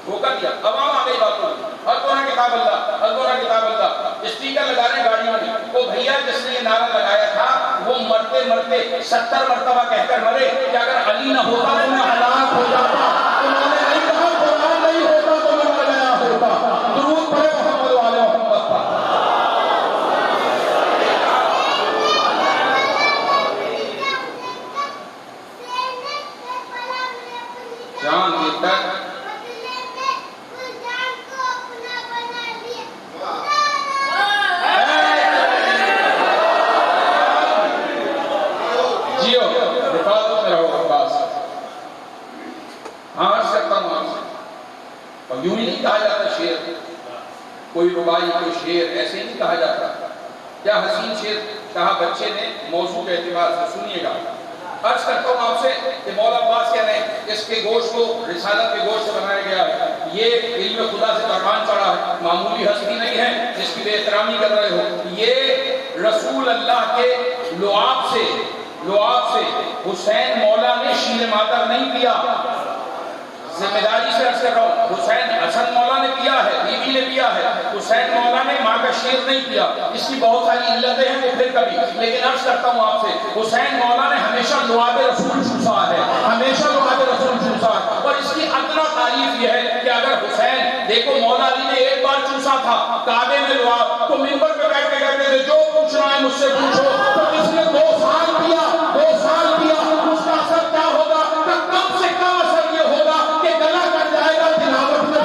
دھوکہ دیا. عوام آ گئی باتوں میں حسبنا کتاب اللہ, حسبنا کتاب اللہ. اسٹیکر لگا رہے گاڑیوں میں. وہ بھیا جس نے یہ نعرہ لگایا تھا وہ مرتے مرتے 70 مرتبہ کہہ کر مرے کہ اگر علی نہ ہوتا تو میں ہلاک ہو جاتا. انہوں نے نہیں کہا قرآن نہیں ہوتا تو میں مر گیا ہوتا. درود پڑھے محمد وآل محمد پر. جان یہ تک یوں ہی نہیں کہا جاتا شعر, کوئی ربائی کوئی شعر ایسے نہیں کہا جاتا. کیا حسین شعر کہا بچے نے موضوع کے اعتبار سے. سنیے گا, عرض کرتا ہوں آپ سے کہ مولا عباس کہہ رہے ہیں اس کے گوشت کو رسالت کے گوشت سے بنایا گیا ہے. یہ علم خدا سے قربان چڑھا ہے, معمولی ہستی نہیں ہے جس کی بے احترامی کر رہے ہو. یہ رسول اللہ کے لعاب سے حسین مولا نے شیر مادر نہیں کیا. ذمہ داری سے عرض کر رہا ہوں, حسین حسن مولا نے کیا ہے, بیوی نے کیا ہے. حسین مولا نے ماں کا شیر نہیں کیا. اس کی بہت ساری علتیں ہیں, وہ پھر کبھی. لیکن عرض کرتا ہوں آپ سے, حسین مولا نے ہمیشہ لعاب رسول چوسا ہے, ہمیشہ لعاب رسول چوسا ہے. اور اس کی ادنا تعریف یہ ہے کہ اگر حسین, دیکھو مولا علی نے ایک بار چوسا تھا کعبے میں لعاب, تو منبر پہ بیٹھ کے کہتے تھے جو پوچھنا ہے مجھ سے پوچھو. تو اس نے 2 سال کیا, 2 سال کیا. اس کا اثر کیا ہوگا؟ کم سے کم اثر یہ ہوگا کہ گلا کٹ جائے گا تلاوت میں.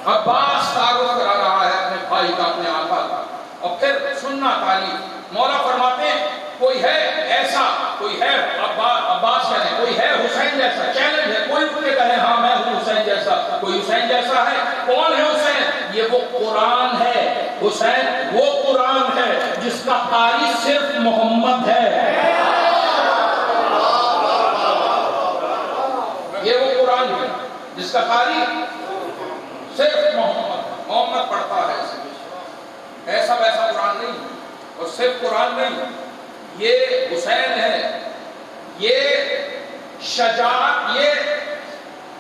عباس تعارف کرا رہا ہے اپنے بھائی کا, اپنے آقا کا. اور پھر سننا تعلیم. مولا فرماتے ہیں کوئی ہے ایسا, کوئی ہے, عباس کہتے ہیں کوئی ہے حسین جیسا. چیلنج ہے, کوئی اٹھ کے کہے ہاں میں ہوں حسین جیسا. کوئی حسین جیسا ہے. کون ہے حسین؟ یہ وہ قرآن ہے. حسین وہ قرآن ہے جس کا قاری صرف محمد ہے. یہ وہ قرآن ہے جس کا قاری صرف محمد پڑھتا ہے. ایسا ویسا قرآن نہیں, اور صرف قرآن نہیں, یہ حسین ہے. یہ شجاعت, یہ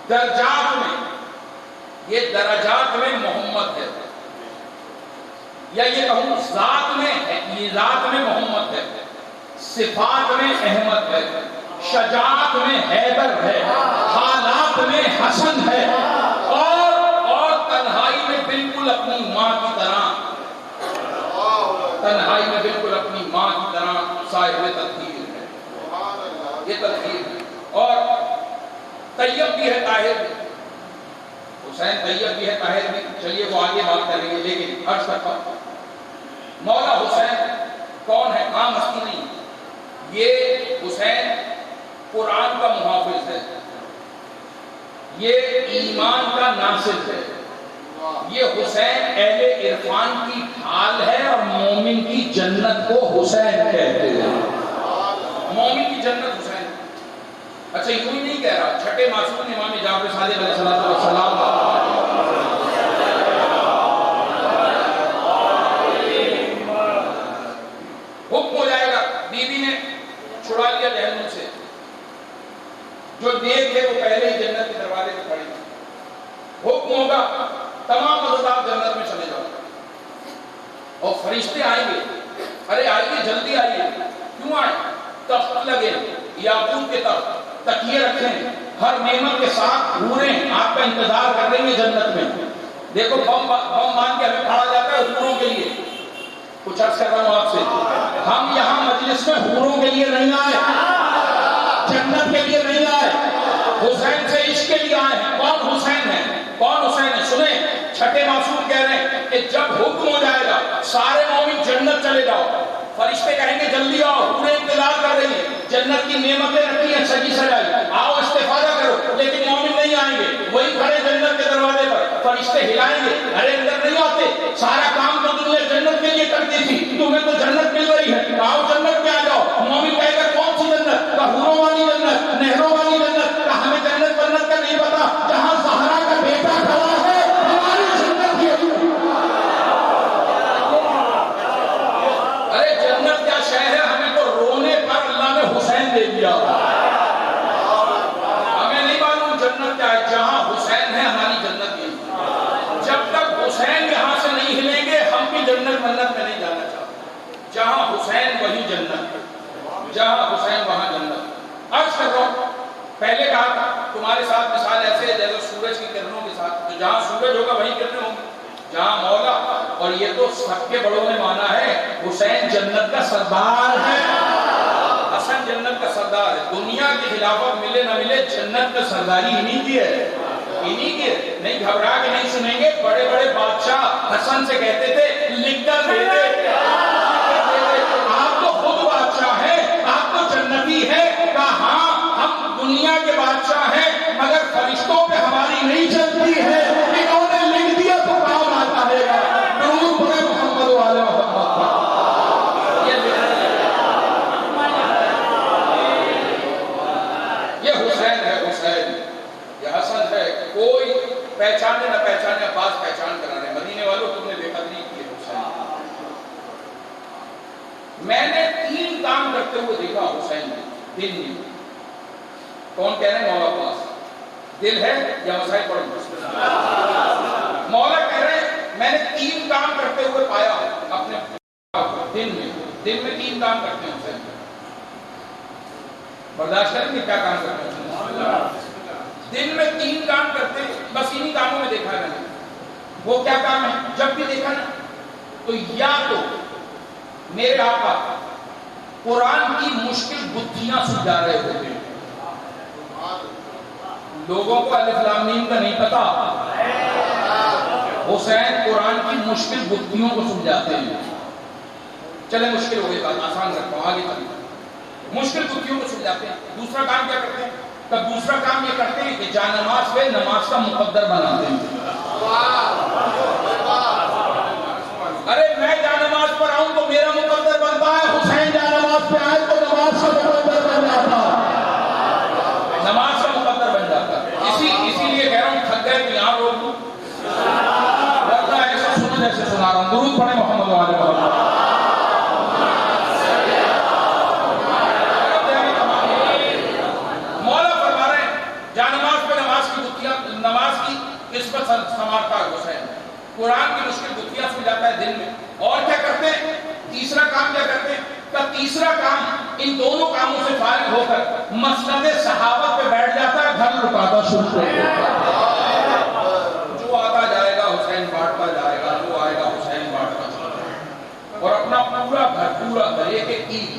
درجات میں محمد ہے. یا یہ کہوں ذات میں محمد ہے, صفات میں احمد ہے, شجاعت میں حیدر ہے, حالات میں حسن ہے, اور تنہائی میں بالکل اپنی ماں کی طرح, تنہائی میں بالکل اپنی ماں کی طرح صاحب تطہیر ہے. یہ تطہیر ہے. اور طیب بھی ہے, طاہر بھی. حسین طیب بھی ہے, طاہر بھی. چلیے وہ آگے بات کریں گے, لیکن عرض کرتا ہوں مولا حسین کون ہے؟ عام ہستی نہیں. یہ حسین قرآن کا محافظ ہے, یہ ایمان کا ناصر ہے. یہ حسین اہل عرفان کی ڈھال ہے, اور مومن کی جنت کو حسین کہتے ہیں. مومن کی جنت حسین. اچھا یوں ہی نہیں کہہ رہا, چھٹے معصوم امام جعفر صادق علیہ السلام بیوی نے چھڑا لیا جہنم سے، جو نیک ہے وہ پہلے ہی جنت کے دروازے پہ کھڑے ہیں، حکم ہوگا تمام مزدار جنت میں چلے جاؤ، اور فرشتے آئیں گے، ارے آئیے جلدی آئیے، کیوں آئے؟ تخت لگے یاقوت کے تخت، تکیے رکھے ہیں، ہر نعمت کے ساتھ حوریں آپ کا انتظار کر رہی ہیں جنت میں۔ دیکھو بم مان کے ہمیں پڑھا جاتا ہے حوروں کے لیے، کچھ عرض کر رہا ہوں آپ سے، ہم یہاں مجلس میں حوروں کے لیے نہیں آئے، جنت کے لیے نہیں آئے، حسین سے عشق کے لیے آئے ہیں۔ کون حسین ہے؟ کون حسین ہے؟ سنیں، چھٹے معصوم کہہ رہے ہیں کہ جب حکم ہو جائے گا سارے مومن جنت چلے جاؤ، فرشتے کہیں گے جلدی آؤ، پورے انتظار کر رہی ہیں، جنت کی نعمتیں رکھی ہیں سجی سجائی، آؤ استفادہ کرو، لیکن مومن نہیں آئیں گے، وہی کھڑے جنت کے دروازے پر، فرشتے ہلائیں گے، ارے اندر نہیں آتے، سارا کام تو تم نے جنت کے لیے کرتی تھی، تمہیں تو جنت مل رہی ہے، آؤ جنت میں آ جاؤ۔ مومن کہے گا کون سی جنت؟ حوروں والی جنت، نہروں والی جنت، ہمیں جنت جنت کا نہیں پتا، جہاں زہرا کا بیٹا کھڑا ہے ہماری جنت کی۔ ارے جنت کیا شہر ہے، ہمیں تو رونے پر اللہ نے حسین دے دیا، ہمیں نہیں معلوم جنت کیا ہے، جہاں حسین ہے ہماری جنت کی۔ جب تک حسین یہاں سے نہیں ہلیں گے ہم بھی جنت منت میں نہیں جانا چاہتے، جہاں حسین وہی جنت، جہاں حسین وہاں جنت۔ عرض کر رہا ہوں، پہلے کہا تھا تمہارے ساتھ مثال ایسے ہے جیسے سورج کی کرنوں کے ساتھ، تو جہاں سورج ہوگا وہیں کرنیں ہوں گی، جہاں مولا، اور یہ تو سب کے بڑوں نے مانا ہے حسین جنت کا سردار ہے، حسن جنت کا سردار ہے، دنیا کی خلافت ملے نہ ملے جنت کا سرداری انہی کی ہے، انہی کی ہے، نہیں گھبرا کے نہیں سنیں گے، بڑے بڑے بادشاہ حسن سے کہتے تھے لکھ کر دے دے، آپ تو خود بادشاہ ہیں، آپ تو جنتی ہیں، کہا ہاں ہم دنیا کے بادشاہ ہیں مگر فرشتوں پہ ہماری نہیں چلتی ہے، انہوں نے لکھ دیا تو کام آتا ہے گا، درود پڑھے محمد و آل محمد پر۔ یہ حسین ہے، حسین، یہ حسن ہے، کوئی پہچانے نہ پہچانے عباس پہچان کرا رہے ہیں، مدینے والوں تم نے بے قدری کی ہے حسین۔ میں نے 3 کام کرتے ہوئے دیکھا حسین نے دن میں، کون کہہ رہے ہیں؟ مولا عباس، دل ہے یا مسائل پڑھوں؟ مولا کہہ رہے ہیں میں نے 3 کام کرتے ہوئے پایا اپنے دن میں 3 کام کرتے ہیں حسین، برداشت کریں گے کیا کام کرتے ہیں؟ دن میں 3 کام کرتے ہیں، بس انہی کاموں میں دیکھا ہے، وہ کیا کام ہے؟ جب بھی دیکھا نا تو یا تو میرے آقا قرآن کی مشکل گتھیاں سمجھا رہے ہوتے ہیں، لوگوں کو الف لام میم کا نہیں پتا، حسین قرآن کی مشکل گتھیوں کو سمجھاتے ہیں، چلے مشکل ہو گئی بات، آسان رکھتا ہوں، آگے چلیں، مشکل گتھیوں کو سمجھاتے ہیں۔ دوسرا کام کیا کرتے ہیں؟ تب دوسرا کام یہ کرتے ہیں کہ جانماز پہ نماز کا مقدر بناتے ہیں، ارے میں جانماز پر آؤں تو میرا مقدر بنتا ہے، حسین جانماز پہ آئے تو نماز کا مقدر بن جاتا ہے، نماز کا مقدر بن جاتا ہے۔ اسی لیے کہہ رہا ہوں تھک گئے تو یہاں روک دوں، ورنہ ایسا سنو جیسے سنا رہا ہوں، درود پڑھیں محمد و آل محمد۔ مولا فرما رہے ہیں جانماز پہ نماز کی گتھیاں، نماز کی قسمت سنوارتا ہے حسین، قرآن کی مشکل گتھیاں سمجھاتا ہے دن میں۔ اور کیا کرتے ہیں؟ تیسرا کام کیا کرتے ہیں؟ تیسرا کام ان دونوں کاموں سے فارغ ہو کر مسند صحابت پہ بیٹھ جاتا ہے، گھر لٹاتا شروع کر دیتا ہے، جو آتا جائے گا حسین بانٹتا جائے گا، جو آئے گا حسین بانٹتا جائے گا، اور اپنا پورا گھر ایک ایک عید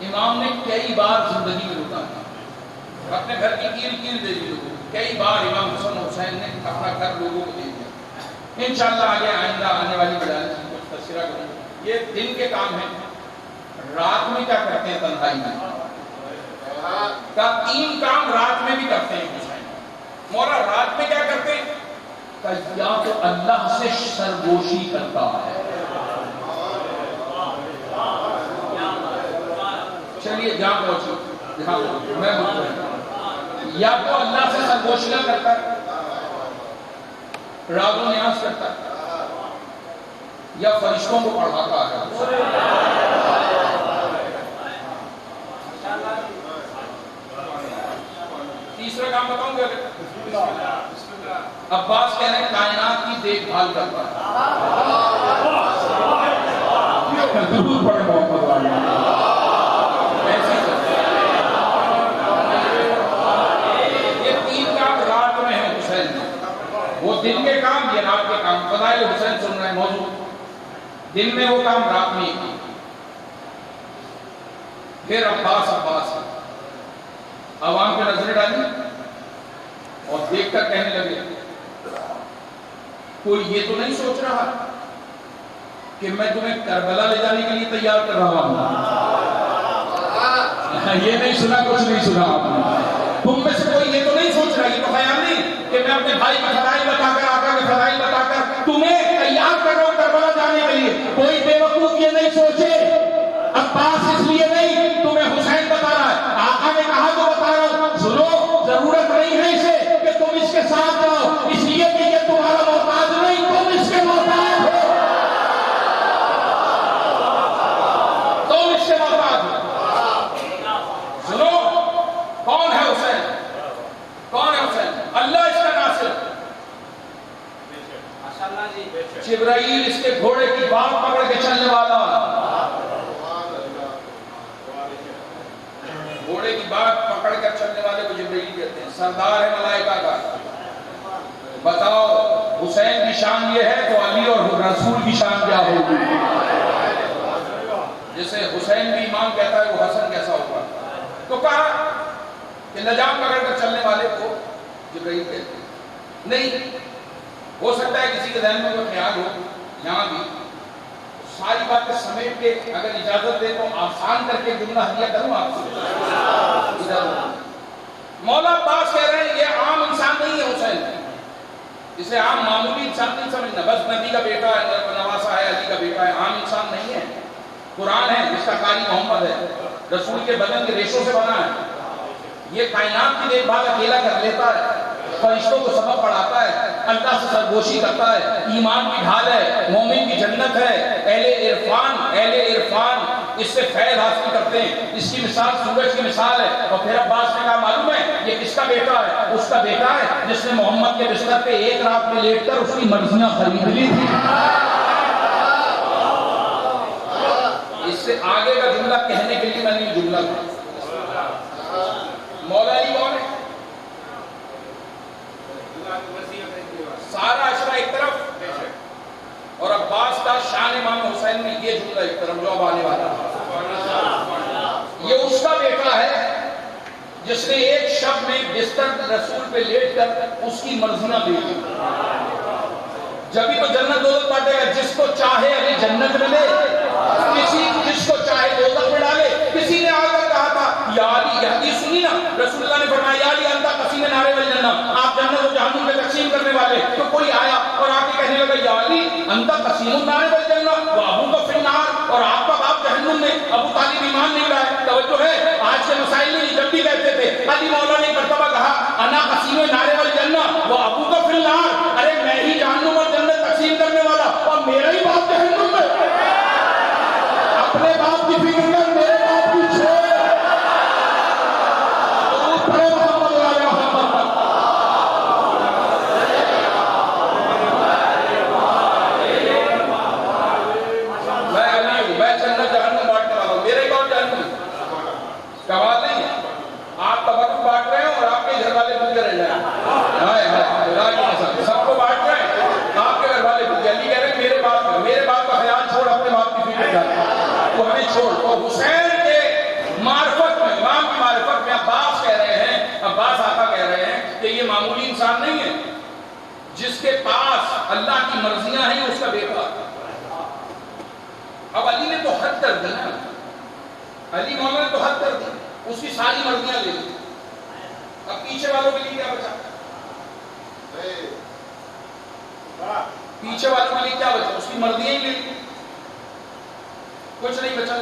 امام نے کئی بار زندگی میں لٹا دیا، اپنے گھر کی کیل دے دی لوگوں، کئی بار امام حسن حسین نے اپنا گھر لوگوں کو دے دیا۔ انشاءاللہ آگے آئندہ آنے والی مجالس میں کچھ تذکرہ کروں گا، یہ دن کے کام ہیں۔ رات میں کیا کرتے ہیں؟ تنہائی میں کا 3 کام رات میں بھی کرتے ہیں حسین۔ مولا رات میں کیا کرتے ہیں؟ یا تو اللہ سے سرگوشی کرتا ہے، چلیے جہاں پہنچو جہاں میں یا تو اللہ سے سرگوشیاں کرتا ہے، راز و نیاز کرتا ہے، یا فرشتوں کو پڑھاتا ہے۔ عباس کہہ رہے ہیں کائنات کی دیکھ بھال کرتا ہے. ضرور پڑھے محمد والی. یہ 3 کام رات میں ہے حسین میں. وہ دن کے کام، یہ رات کے کام. فضائل حسین سن رہے ہیں موضوع. دن میں وہ کام، رات میں ہی. پھر عباس عوام پہ نظریں ڈالی اور دیکھ کر کہنے لگے کوئی یہ تو نہیں سوچ رہا کہ میں تمہیں کربلا لے جانے کے لیے تیار کر رہا ہوں. یہ نہیں سنا، کچھ نہیں سنا آپ نے. تم میں سے کوئی یہ تو نہیں سوچ رہا، یہ تو خیال نہیں کہ میں اپنے بھائی کی فضائل بتا کر، آقا کی فضائل بتا کر تمہیں تیار کر رہا ہوں کربلا جانے کے لیے. کوئی بے وقوف یہ نہیں سوچے. عباس اس لیے نہیں، تمہیں حسین بتا رہا ہے. آقا نے کہا تو بتا رہا ہوں. سنو، ضرورت نہیں ہے اسے کہ تم اس کے ساتھ جاؤ، اس لیے کہ یہ تمہارا محتاج نہیں، تم اس کے محتاج ہو. تم اس کے محتاج ہو. سنو، کون ہے حسین؟ کون ہے حسین؟ اللہ اس کا ناصر. جبرائیل اس کے گھوڑے کی بات پکڑ کے چلنے والا. گھوڑے کی بات پکڑ کر چلنے والے کو جبرائیل کہتے ہیں. سردار ہے ملائکہ کا. بتاؤ حسین کی شان یہ ہے تو علی اور رسول کی شان کیا ہوگی؟ جسے حسین بھی امام کہتا ہے وہ حسن کیسا ہوگا؟ تو کہا کہ نجام پکڑ کر چلنے والے کو جبرائیل کہتے ہیں. نہیں ہو سکتا ہے کسی کے ذہن میں کوئی خیال ہو. یہاں بھی ساری باتیں سمیٹ کے اگر اجازت دے تو آسان کر کے جملہ ہدیہ کروں آپ سے. مولا عباس کہہ رہے ہیں یہ عام انسان نہیں ہے حسین. اسے عام معمولی انسان نہیں سمجھنا. بس نبی کا بیٹا ہے، نواسا ہے، علی کا بیٹا ہے. عام انسان نہیں ہے. قرآن ہے جس کا قاری محمد ہے، رسول کے بدن کے ریشوں سے بنا ہے. یہ کائنات کی دیکھ بھال اکیلا کر لیتا ہے، فرشتوں کو سبق پڑھاتا ہے، اللہ سے سرگوشی کرتا ہے، ایمان کی ڈھال ہے، مومن کی جنت ہے. اہل عرفان اس سے فیض حاصل کرتے ہیں. اس کی مثال سورج کی مثال ہے. اور پھر عباس نے کہا معلوم ہے یہ کس کا بیٹا ہے؟ اس کا بیٹا ہے جس نے محمد کے بستر پہ ایک رات میں لیٹ کر اس کی مرضیاں خرید لی تھی. اس سے آگے کا جملہ کہنے کے لیے میں نے یہ جملہ کہا. مولا علی کون ہے؟ سارا عشرہ ایک طرف اور عباس کا شان امام حسین میں یہ جملہ ایک طرف جو اب آنے والا ہے. یہ اس کا بیٹا ہے جس نے ایک شب میں بستر رسول پہ لیٹ کر اس کی مرضیاں دے دی. جبھی تو جنت دوزخ بانٹے گا. جس کو چاہے علی جنت میں لے، جس کو چاہے دوزخ میں ڈالے. کسی نے آ کر کہا تھا یا علی، یہ حدیث سنی نا، رسول اللہ نے فرمایا یا علی انت قسیم نار والجنہ، آپ جنت و جہنم میں تقسیم کرنے والے. تو کوئی آیا اور آ کے کہنے لگا یا علی انت قسیم النار والجنہ و ابوک فی النار، اور آپ کا باپ جہنم میں. ابو طالب ایمان نہیں لائے. توجہ ہے، آج کے مسائل میں جب بھی کہتے تھے علی مولا نے ایک مرتبہ کہا انا قسیم نار والجنہ و ابوک فی النار، ارے میں ہی جہنم اور جنت تقسیم کرنے والا اور میرا ہی باپ جہنم میں. اپنے باپ کی فکر کر، میرے باپ کی چھوڑ. سب کو بانٹ رہے ہیں، آپ کے گھر والے علی کہہ رہے ہیں میرے باپ کا خیال چھوڑ، اپنے باپ کی فکر کر، وہ ہمیں چھوڑ. اور حسین کے معرفت میں، امام کی معرفت میں عباس کہہ رہے ہیں، عباس آقا کہہ رہے ہیں کہ یہ معمولی انسان نہیں ہے. جس کے پاس اللہ کی مرضیاں ہیں اس کا بیٹا. اب علی نے تو حد کر دی نا، علی مولا نے تو حد کر دی، اس کی ساری مرضیاں لے لی. اب پیچھے والوں کے لیے کیا بچا؟ پیچھے والوں کے لیے کیا بچا؟ اس کی مرضیاں ہی لے لی، کچھ نہیں بچا.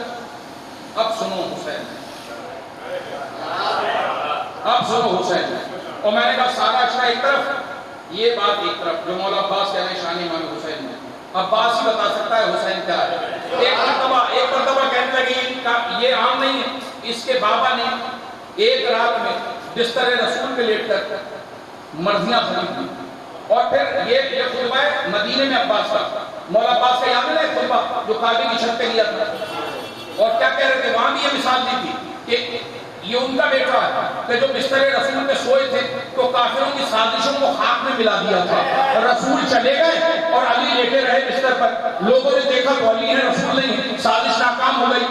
اب سنو حسین، اب سنو حسین. اور میں نے کہا سارا عشرہ ایک طرف، یہ بات ایک طرف جو مولا عباس کہہ رہے ہیں شان امام حسین میں. عباس ہی بتا سکتا ہے حسین کیا ہے. ایک مرتبہ کہنے لگی یہ عام نہیں ہے. اس کے بابا نے ایک رات میں بستر رسول پہ لیٹ کر مرضیاں خرید لی اور پھر یہ خطبہ ہے مدینے میں عباس کا، مولا عباس کا یاد ہے نا خطبہ جو کعبے کی چھت پہ لیا تھا، اور کیا کہہ رہے تھے وہاں بھی یہ مثال دی تھی کہ یہ ان کا بیٹا ہے کہ جو بستر رسول پہ سوئے تھے تو کافروں کی سازشوں کو خاک میں ملا دیا تھا، رسول چلے گئے اور علی لیٹے رہے بستر پر، لوگوں نے دیکھا تو علی ہے رسول نہیں، سازش ناکام ہو گئی۔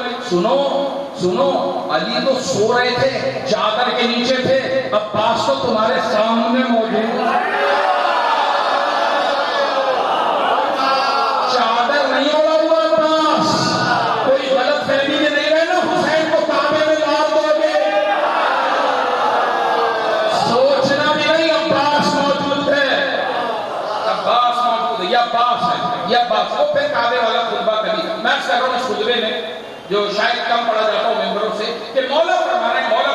سنو علی تو سو رہے تھے، چادر کے نیچے تھے، عباس تو تمہارے سامنے موجود، چادر نہیں اڑا ہوا عباس، کوئی غلط فہمی میں نہیں رہنا حسین کو کعبے میں لا دو گے، سوچنا بھی نہیں، عباس موجود ہے، عباس موجود ہے، یہ عباس ہے، یہ عباس۔ وہ پھر کعبے والا خطبہ کبھی میں کہہ رہا ہوں اس خطبے میں جو شاید کم پڑھا جاتا ہوں ممبروں سے کہ مولا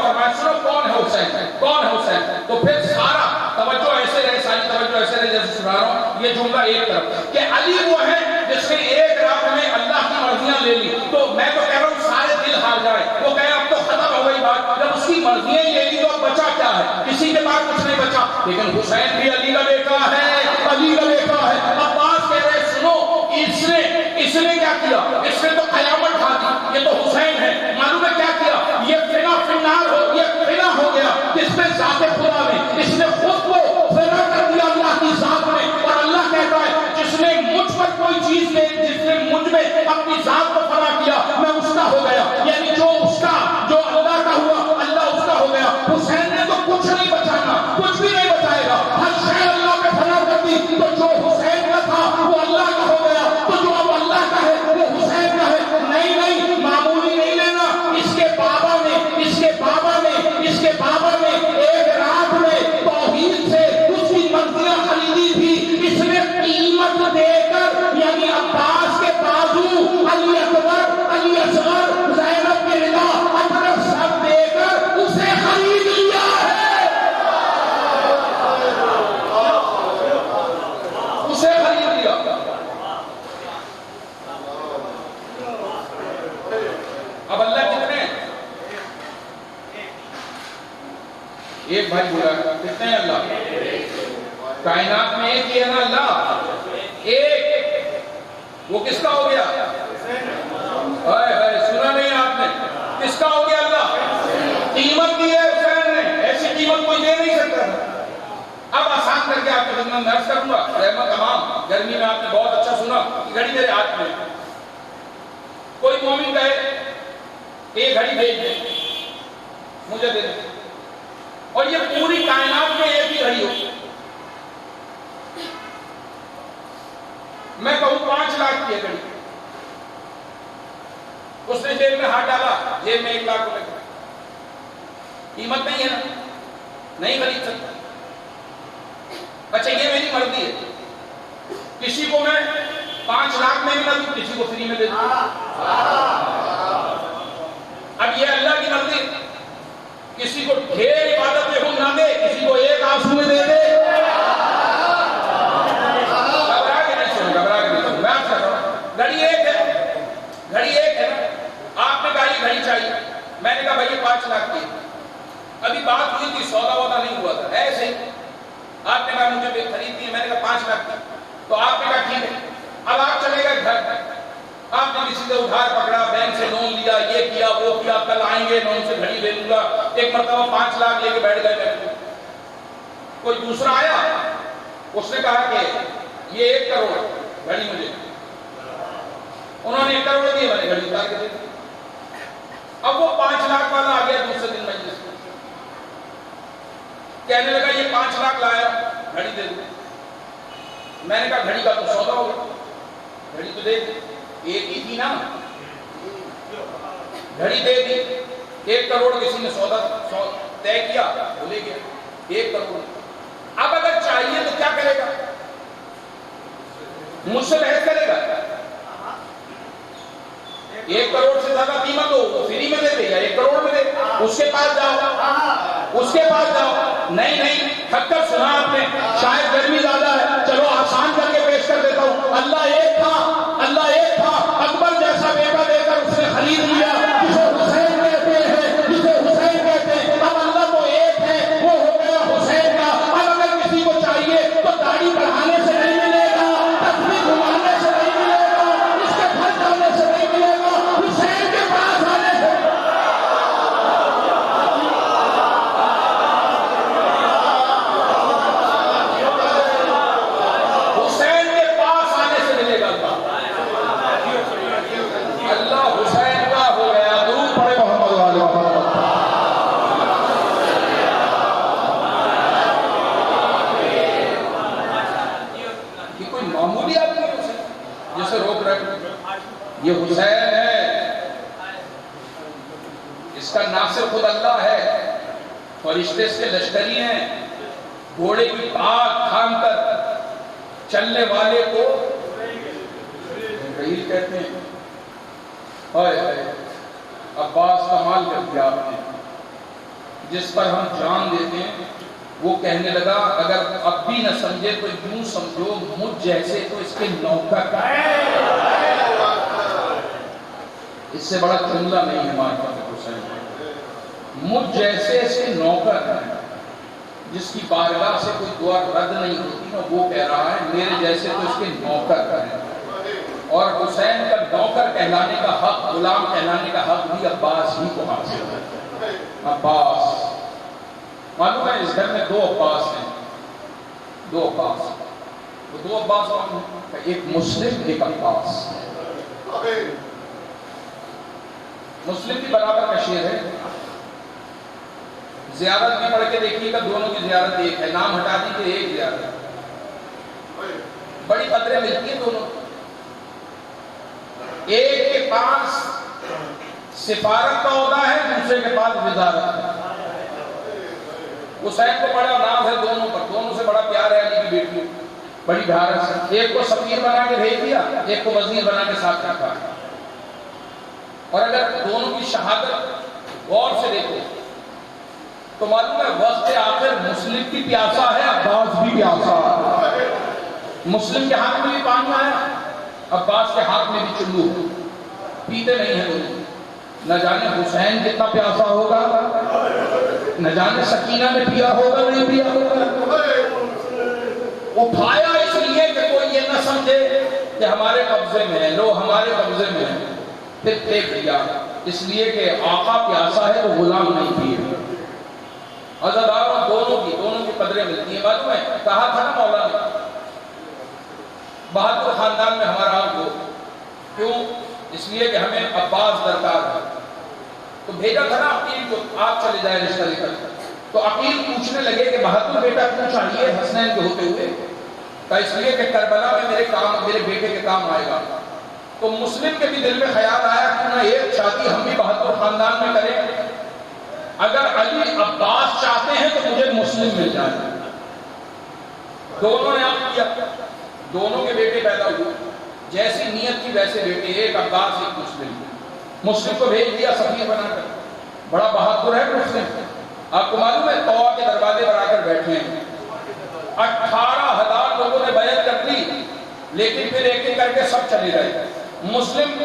فرمائے سنو کون ہے حسین، کون ہے حسین، تو پھر سارا توجہ ایسے رہے، ساری توجہ ایسے رہے جیسے سنا رہا ہوں، یہ جملہ ایک طرف کہ علی وہ ہے جس نے ایک رات میں اللہ کی مرضیاں لے لی، تو میں تو کہہ رہا ہوں سارے دل ہار جائے، وہ کہے اب تو ختم ہو گئی بات، جب اس کی مرضیاں لے لی تو اب بچا کیا ہے، کسی کے پاس کچھ نہیں بچا، لیکن حسین بھی علی کا بیٹا ہے، علی کا بیٹا ہے۔ عباس کہہ رہے سنو اس نے کیا کیا، اس نے تو قیامت کھا دی، یہ تو حسین ہے، معلوم ہے کیا کیا، یہ فنا فنار ہو، یہ فنا ہو گیا، اس میں ذات خدا میں اس نے خود کو فنا کر دیا اللہ کی ذات میں، اور اللہ کہتا ہے جس نے مجھ پر کوئی چیز دے، جس نے مجھ میں اپنی ذات کو فنا کیا میں اس کا ہو گیا، یعنی جو اس کا جو اللہ کا ہوا اللہ اس کا ہو گیا۔ حسین نے تو کچھ نہیں بچانا، کچھ بھی نہیں بچائے گا، ہر شے اللہ پہ فنا کر دی، تو جو حسین کا تھا وہ اللہ کا ہو گیا، تو جو اب اللہ کا ہے وہ حسین کا ہے۔ نہیں معمولی نہیں لینا، اس کے بابا نے ایک رات میں توحید سے اس کی مرضیاں خریدی تھی، اس نے قیمت دے کر، یعنی عباس کے بازو، علی اکبر، علی اصغر، زینب کے رضا، اپنا سب دے کر اسے خرید لیا ہے، اسے خرید لیا۔ اب اللہ کتنے ہیں؟ ایک بھائی بولا کتنے ہیں اللہ؟ کائنات میں ایک ہی ہے نا اللہ، ایک، وہ کس کا ہو گیا؟ سنا نہیں آپ نے، کس کا ہو گیا اللہ؟ قیمت دی ہے حسین نے، ایسی قیمت کوئی دے نہیں سکتا۔ اب آسان کر کے آپ کی خدمت میں عرض کروں گا، رحمت تمام، گرمی میں آپ نے بہت اچھا سنا، گھڑی میرے ہاتھ میں، کوئی مومن کہے ایک گھڑی بھیج دیں مجھے دے دیں، اور یہ پوری کائنات میں ایک ہی گھڑی ہو، میں کہوں 5 لاکھ کی ہے گھڑی، اس نے جیب میں ہاتھ ڈالا، جیب میں 1 لاکھ روپے، قیمت نہیں ہے نا، نہیں خرید سکتا۔ اچھا یہ میری مرضی ہے، کسی کو میں 5 لاکھ میں بھی نہ دوں، کسی کو فری میں دے دوں، اب یہ اللہ کی مرضی، کسی کو ڈھیر عبادت میں نہ دے، کسی کو ایک آنسو میں دے دے، گھبرا کے نہیں سن، میں آپ کر رہا ہوں، گھڑی ایک ہے نا، آپ نے کہا یہ گھڑی چاہیے، میں نے کہا بھائی یہ 5 لاکھ کی، ابھی بات ہوئی تھی، سودا نہیں ہوا تھا، ایسے ہی آپ نے کہا مجھے خریدنی ہے، میں نے کہا 5 لاکھ کی، تو آپ نے کہا ٹھیک ہے، اب آپ چلے گئے گھر، آپ نے کسی سے ادھار پکڑا، بینک سے لون لیا، یہ کیا وہ کیا، کل آئیں گے میں ان سے گھڑی لے لوں گا، ایک مرتبہ 5 لاکھ لے کے بیٹھ گئے میں، کوئی دوسرا آیا، اس نے کہا کہ یہ 1 کروڑ گھڑی مجھے، انہوں نے 1 کروڑ دیے، میں نے گھڑی اتار کے دے دی۔ اب وہ 5 لاکھ والا آ گیا دوسرے دن مجلس میں، کہنے لگا یہ 5 لاکھ لایا، گھڑی دے دو، میں نے کہا گھڑی کا تو سودا ہوگا، گھڑی تو دے دی، ایک ہی تھی نا، گھڑی دے دی، 1 کروڑ کسی نے سودا طے کیا، وہ لے گیا 1 کروڑ۔ اب اگر چاہیے تو کیا کرے گا؟ مجھ سے بحث کرے گا، 1 کروڑ سے زیادہ قیمت ہو وہ فری میں دے دے یا 1 کروڑ میں دے، اس کے پاس جاؤ، نہیں تھکر سنا آپ نے، شاید گرمی زیادہ ہے، چلو آسان کر کے پیش کر دیتا ہوں، اللہ ایک تھا، اکبر جیسا بیٹا دے کر اس نے خرید لیا، جسے حسین کہتے ہیں، اب اللہ تو ایک ہے، وہ ہو گیا حسین کا، اب اگر کسی کو چاہیے تو داڑھی اس کا ناصر خود اللہ ہے، فرشتے اس کے لشکری ہیں، گھوڑے کی آگ تھام کر چلنے والے کو رحیل کہتے ہیں۔ عباس کمال کر دیا آپ نے، جس پر ہم جان دیتے ہیں۔ وہ کہنے لگا اگر اب بھی نہ سمجھے تو یوں سمجھو مجھ جیسے تو اس کے نوکر کا ہے۔ اس سے بڑا جملہ نہیں ہے مارکا حسین، مجھ جیسے اس کے نوکر ہیں، جس کی بارگاہ سے کوئی دعا رد نہیں ہوتی نا، وہ کہہ رہا ہے میرے جیسے تو اس کے نوکر ہیں۔ اور حسین کا نوکر کہلانے کا حق، غلام کہلانے کا حق بھی عباس ہی کو حاصل ہے۔ عباس، معلوم ہے اس گھر میں دو عباس ہیں، دو عباس۔ وہ دو عباس کون ہیں؟ ایک مسلم، ایک عباس۔ مسلم کی برابر کا شعر ہے، زیارت بھی پڑھ کے دیکھیے گا، دونوں کی زیارت ایک ہے، نام ہٹا دیجیے ایک زیارت، بڑی قدریں ملتی ہیں دونوں۔ ایک کے پاس سفارت کا عہدہ ہے، دوسرے کے پاس وزارت ہے۔ حسین کو بڑا نام ہے دونوں پر، دونوں سے بڑا پیار ہے علی کی بیٹی، بڑی بھارت سے۔ ایک کو سفیر بنا کے بھیج دیا، ایک کو وزیر بنا کے ساتھ رکھا۔ اور اگر دونوں کی شہادت غور سے دیکھو تو معلوم ہے وقت آخر مسلم کی پیاسا ہے، عباس بھی پیاسا ہے۔ مسلم کے ہاتھ میں بھی پانی آیا، عباس کے ہاتھ میں بھی چلو، پیتے نہیں ہیں دونوں۔ نہ جانے حسین کتنا پیاسا ہوگا، نہ جانے سکینہ نے پیا ہوگا نہیں پیا ہوگا۔ اٹھایا اس لیے کہ کوئی یہ نہ سمجھے کہ ہمارے قبضے میں ہے، لو ہمارے قبضے میں ہے، پھر پھینک دیا، اس لیے کہ آقا پیاسا ہے تو غلام نہیں پیے۔ عزاداروں دونوں کی قدریں ملتی ہیں۔ معلوم ہے کہا تھا نا مولا نے بہادر خاندان میں ہمارا ہو، کیوں؟ اس لیے کہ ہمیں عباس درکار ہے، تو بھیجا تھا نا عقیل کو، آپ چلے جائیں رشتہ لے کر۔ تو عقیل پوچھنے لگے کہ بہادر بیٹا کیوں چاہیے حسنین کے ہوتے ہوئے؟ کہ اس لیے کہ کربلا میں میرے بیٹے کے کام آئے گا۔ تو مسلم کے بھی دل میں خیال آیا کہ نہ ایک شادی ہم بھی بہادر خاندان میں کریں، اگر علی عباس چاہتے ہیں تو مجھے مسلم مل جائے۔ دونوں نے آپ کیا، دونوں کے بیٹے پیدا ہوئے، جیسی نیت کی ویسے بیٹے، ایک عباس ایک مسلم۔ مسلم کو بھیج دیا سفیر بنا کر، بڑا بہادر ہے مسلم۔ آپ کو معلوم ہے طوا کے دروازے پر آ کر بیٹھے ہیں، 18,000 لوگوں نے بیعت کر لی، لیکن پھر ایک ایک کر کے سب چلے گئے۔ مسلم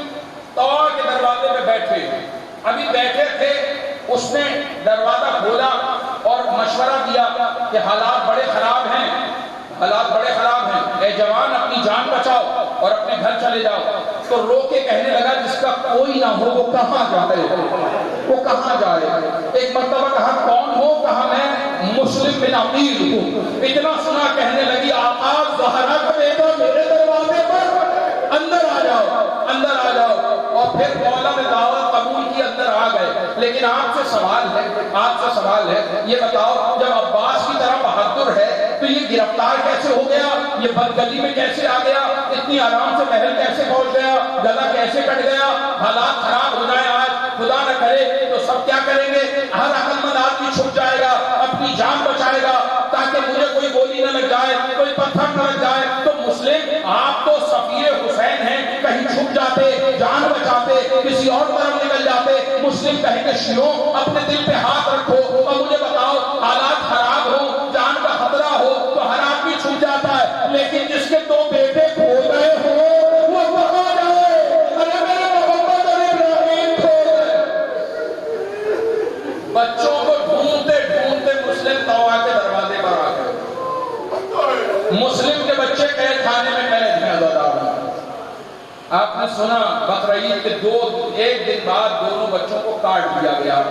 طوا کے دروازے پہ بیٹھے، ابھی بیٹھے تھے، اس نے دروازہ کھولا اور مشورہ دیا کہ حالات بڑے خراب ہیں، حالات بڑے خراب ہیں، اے جوان اپنی جان بچاؤ اور اپنے گھر چلے جاؤ۔ تو رو کے کہنے لگا جس کا کوئی نہ ہو وہ کہاں جائے، وہ کہاں جائے؟ ایک مرتبہ کہا کون ہو؟ کہا میں مسلم بن عقیل ہوں۔ اتنا سنا کہنے لگی آقا زہرا کا بیٹا میرے دروازے پر، اندر آ جاؤ، اندر آ جاؤ۔ اور پھر مولا نے دعوت قبول کی، اندر آ گئے۔ لیکن آپ سے سوال ہے، یہ بتاؤ جب عباس کی طرح بہادر ہے تو یہ گرفتار کیسے ہو گیا؟ یہ بدگلی میں کیسے آ گیا؟ اتنی آرام سے محل کیسے پہنچ گیا؟ گلا کیسے کٹ گیا؟ حالات خراب ہو جائے آج خدا نہ کرے تو سب کیا کریں گے؟ ہر عقل مند آدمی چھپ جائے گا، اپنی جان بچائے گا تاکہ مجھے کوئی گولی نہ لگ جائے، کوئی پتھر نہ لگ جائے۔ تو مسلم آپ تو سفیر حسین ہیں، کہیں چھپ جاتے، جان بچاتے، کسی اور طرف نکل جاتے۔ مسلم کہیں کہ شیعوں اپنے دل پہ ہاتھ رکھو اور مجھے بتاؤ حالات خراب ہو، جان کا خطرہ ہو تو ہر آدمی چھپ جاتا ہے، لیکن جس کے دو بیٹے کھو گئے ہو وہ کہاں جائے؟ ارے میرے محمد اور ابراہیم کھو گئے۔ بچوں کو ڈھونڈتے ڈھونڈتے مسلم طوا کے دروازے پر آ گئے۔ مسلم کے بچے قید خانے میں قید ہیں۔ آپ نے سنا بقرعید کے ایک دن بعد دونوں بچوں کو کاٹ دیا گیا۔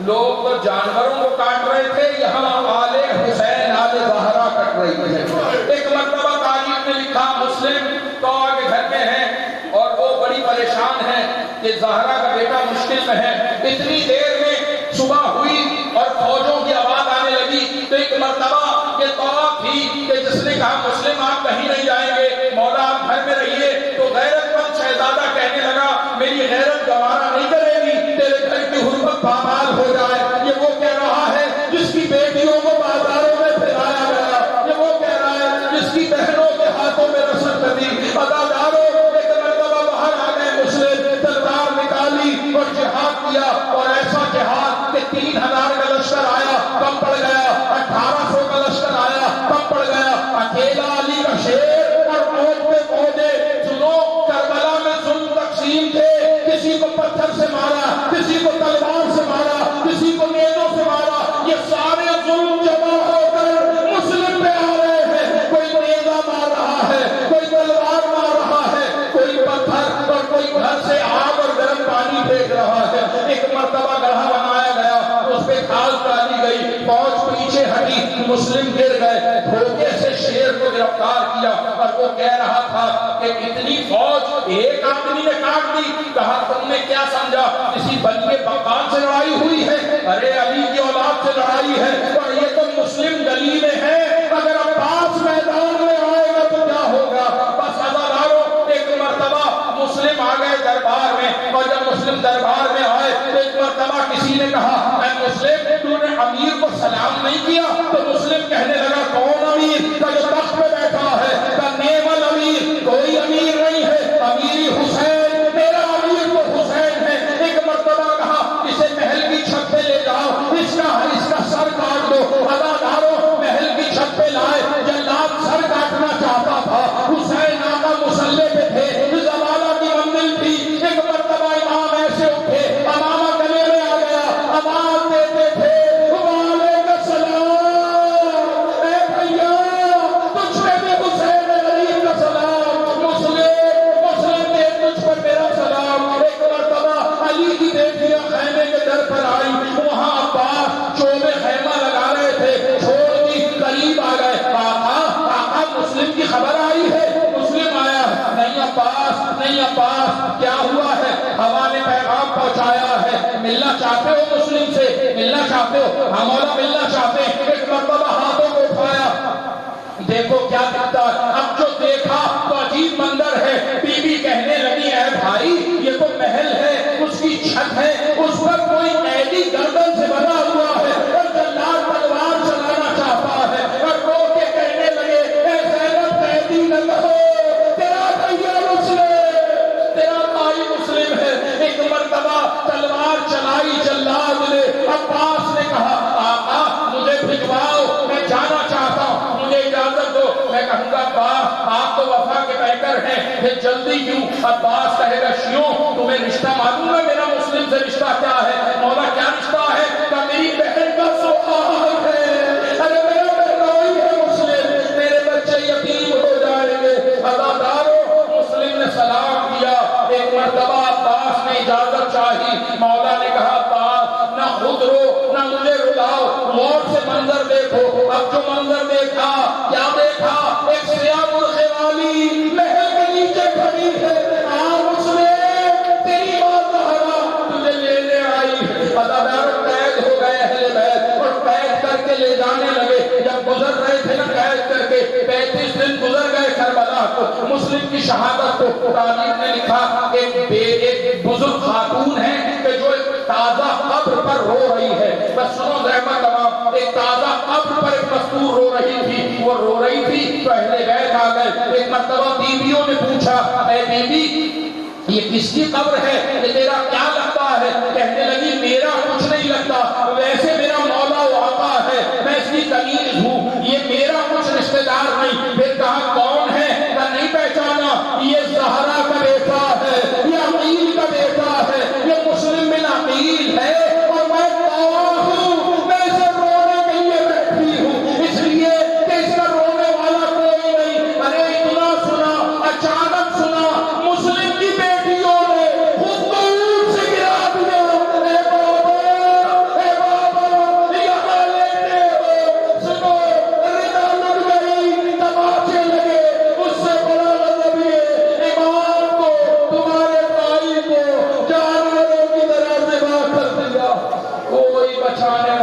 لوگ تو جانوروں کو کاٹ رہے تھے، یہاں آل حسین آل زہرا کٹ رہی ہے۔ ایک مرتبہ تاریخ میں لکھا مسلم طوا کے گھر میں ہیں اور وہ بڑی پریشان ہیں کہ زہرا کا بیٹا مشکل میں ہے۔ اتنی دیر میں صبح ہوئی اور فوجوں کی آواز آنے لگی، تو ایک مرتبہ یہ طوا تھی کہ جس نے کہا مسلم آپ کہیں نہیں جائیں گے، مولا آپ گھر میں رہیے۔ تو غیرت مند شہزادہ کہنے لگا میری غیرت گوارا نہیں کرے گی، تیرے گھر کی حرمت دیا اور ایسا جہاد کہ 3000 کا لشکر آیا کم پڑ گیا، 1800 کا لشکر آیا کم پڑ گیا، اکیلا علی کا شیر اور موت پہ پودے۔ سنو، کربلا میں ظلم تقسیم تھے، کسی کو پتھر سے مارا، کسی کو تلوار سے مارا، کسی کو نیزوں سے مارا، یہ سارے ظلم جمع ہو کر مسلم پہ آ رہے ہیں۔ کوئی نیزہ مار رہا ہے، کوئی تلوار مار رہا ہے، کوئی پتھر اور کوئی گھر سے آگ اور گرم پانی پھینک رہا ہے۔ ایک مرتبہ گڑھا بنایا گیا، اس پہ کھال ڈالی گئی، فوج پیچھے ہٹی، مسلم گر گئے، دھوکے سے شیر کو گرفتار کیا اور وہ کہہ رہا تھا کہ اتنی فوج ایک آدمی نے کاٹ دی۔ کہا تم نے کیا سمجھا کسی بنی کے بغداد سے لڑائی ہوئی ہے؟ ارے علی کی اولاد سے لڑائی ہے اور یہ تو مسلم گلی میں ہے، اگر عباس میدان میں آئے گا تو کیا ہوگا؟ بس عزادارو، ایک مرتبہ مسلم آ گئے دربار میں، اور جب مسلم دربار میں آئے تو ایک مرتبہ کسی نے کہا اے مسلم، تو نے امیر کو سلام نہیں کیا؟ تو مسلم کہنے لگا کون امیر؟ کہ جو تخت پہ بیٹھا ہے، کہ نعم الامیر، کوئی امیر نہیں ہے، امیری حسین، میرا امیر تو حسین ہے۔ ایک مرتبہ کہا اسے محل کی چھت پہ لے جاؤ، اس کا سر کاٹ دو۔ عزادارو، محل کی چھت پہ لائے، جلاد سر کاٹنا چاہتا تھا، حسین آقا مسلح پہ تھے، زوالہ کی منزل تھی۔ ایک مرتبہ امام ایسے اٹھے، امامہ گلے میں آ گیا، آواز دیتے تھے وعلیکم السلام، اے بھیا تجھ پہ بھی حسین علی کا سلام، مسلم دے تجھ پر میرا سلام۔ ایک مرتبہ علی کی بیٹیاں خیمے کے در پر آئی، وہاں عباس چوبے خیمہ لگا رہے تھے، چھوڑ دی، قریب آ گئے، آقا مسلم کی خبر آئی ہے؟ مسلم آیا، نہیں عباس کیا ہوا ہے؟ ہوا نے پیغام پہنچایا ہے، ملنا چاہتے ہو مسلم سے؟ ملنا چاہتے ہو؟ ہم مولا ملنا چاہتے ہیں۔ ایک مرتبہ ہاتھوں کو اٹھایا، دیکھو کیا کہتا ہے۔ اب جو دیکھا تو عجیب منظر ہے، بی بی کہنے لگی اے بھائی یہ تو محل ہے، اس کی چھت ہے، اس پر کوئی قیدی گردن سے بنا ہوا ہے اور جلاد تلوار چلانا چاہتا ہے، اور رو کے کہنے لگے اے زینب قیدی نہ کہو، تیرا بھیا مسلم، تیرا بھائی مسلم ہے۔ ایک مرتبہ تلوار چلائی جلاد نے، عباس نے کہا آقا مجھے بھجواؤ، میں جانا چاہتا ہوں، مجھے اجازت دو۔ میں کہوں گا عباس آپ تو وفا کے پیکر ہیں، پھر جلدی کیوں؟ عباس کہے گا شیوں تمہیں رشتہ معلوم ہے میرا مسلم سے رشتہ کیا ہے؟ مولا کیا رشتہ ہے؟ کہ میری بہن کا سوال ہے، ارے میرا بہنوئی ہے مسلم، میرے بچے یتیم ہو جائیں گے۔ عزادارو، مسلم نے سلام کیا، ایک مرتبہ عباس نے اجازت چاہی، مولا نے کہا عباس نہ خود رو نہ مجھے رلاؤ، غور سے منظر دیکھو۔ اب جو منظر دیکھا، کیا دیکھا؟ ایک سیاہ برقع والی محل کے نیچے کھڑی ہے، مسلم تیری ماں زہرا تجھے لینے آئی ہے۔ عزادارو، قید ہو گئے اہل بیت اور قید کر کے لے جانے لگے۔ جب گزر رہے تھے نا قید کر کے، 35 دن گزر گئے کربلا کو، مسلم کی شہادت کو تاریخ نے لکھا ایک بزرگ خاتون ہے کہ جو ایک تازہ قبر پر رو رہی ہے۔ بس سنو رحمت تمام، ایک تازہ قبر پر ایک مستور رو رہی تھی، وہ رو رہی تھی تو اہل بیت آ گئے۔ ایک مرتبہ بیویوں نے پوچھا اے بیوی یہ کس کی قبر ہے؟ یہ تیرا کیا لگتا ہے؟ کہنے لگی میرا کچھ نہیں لگتا، ویسے میرا مولا و آقا ہے، میں اس کی کنیز ہوں، یہ میرا کچھ رشتہ دار نہیں۔ پھر کہا کون ہے؟ کہ نہیں پہچانا، یہ زہرا کا بیٹا ہے، یہ عقیل کا بیٹا ہے، یہ مسلم بن عقیل ہے، اور میں گواہ ہوں، میں اسے رونے کے لیے بیٹھی ہوں، اس لیے کہ اس کا رونے والا کوئی نہیں۔ ارے اتنا سنا، اچانک سنا، مسلم کی بیٹیوں نے خود کو اونٹ سے گرا دیا۔ اے بابا یہاں لیتے ہو، سنو رضا لٹ گئی، تماچے لگے، اس سے بڑا غضب یہ امام کو، تمہارے بھائی کو جانوروں کی طرح ذبح کر دیا، کوئی بچانے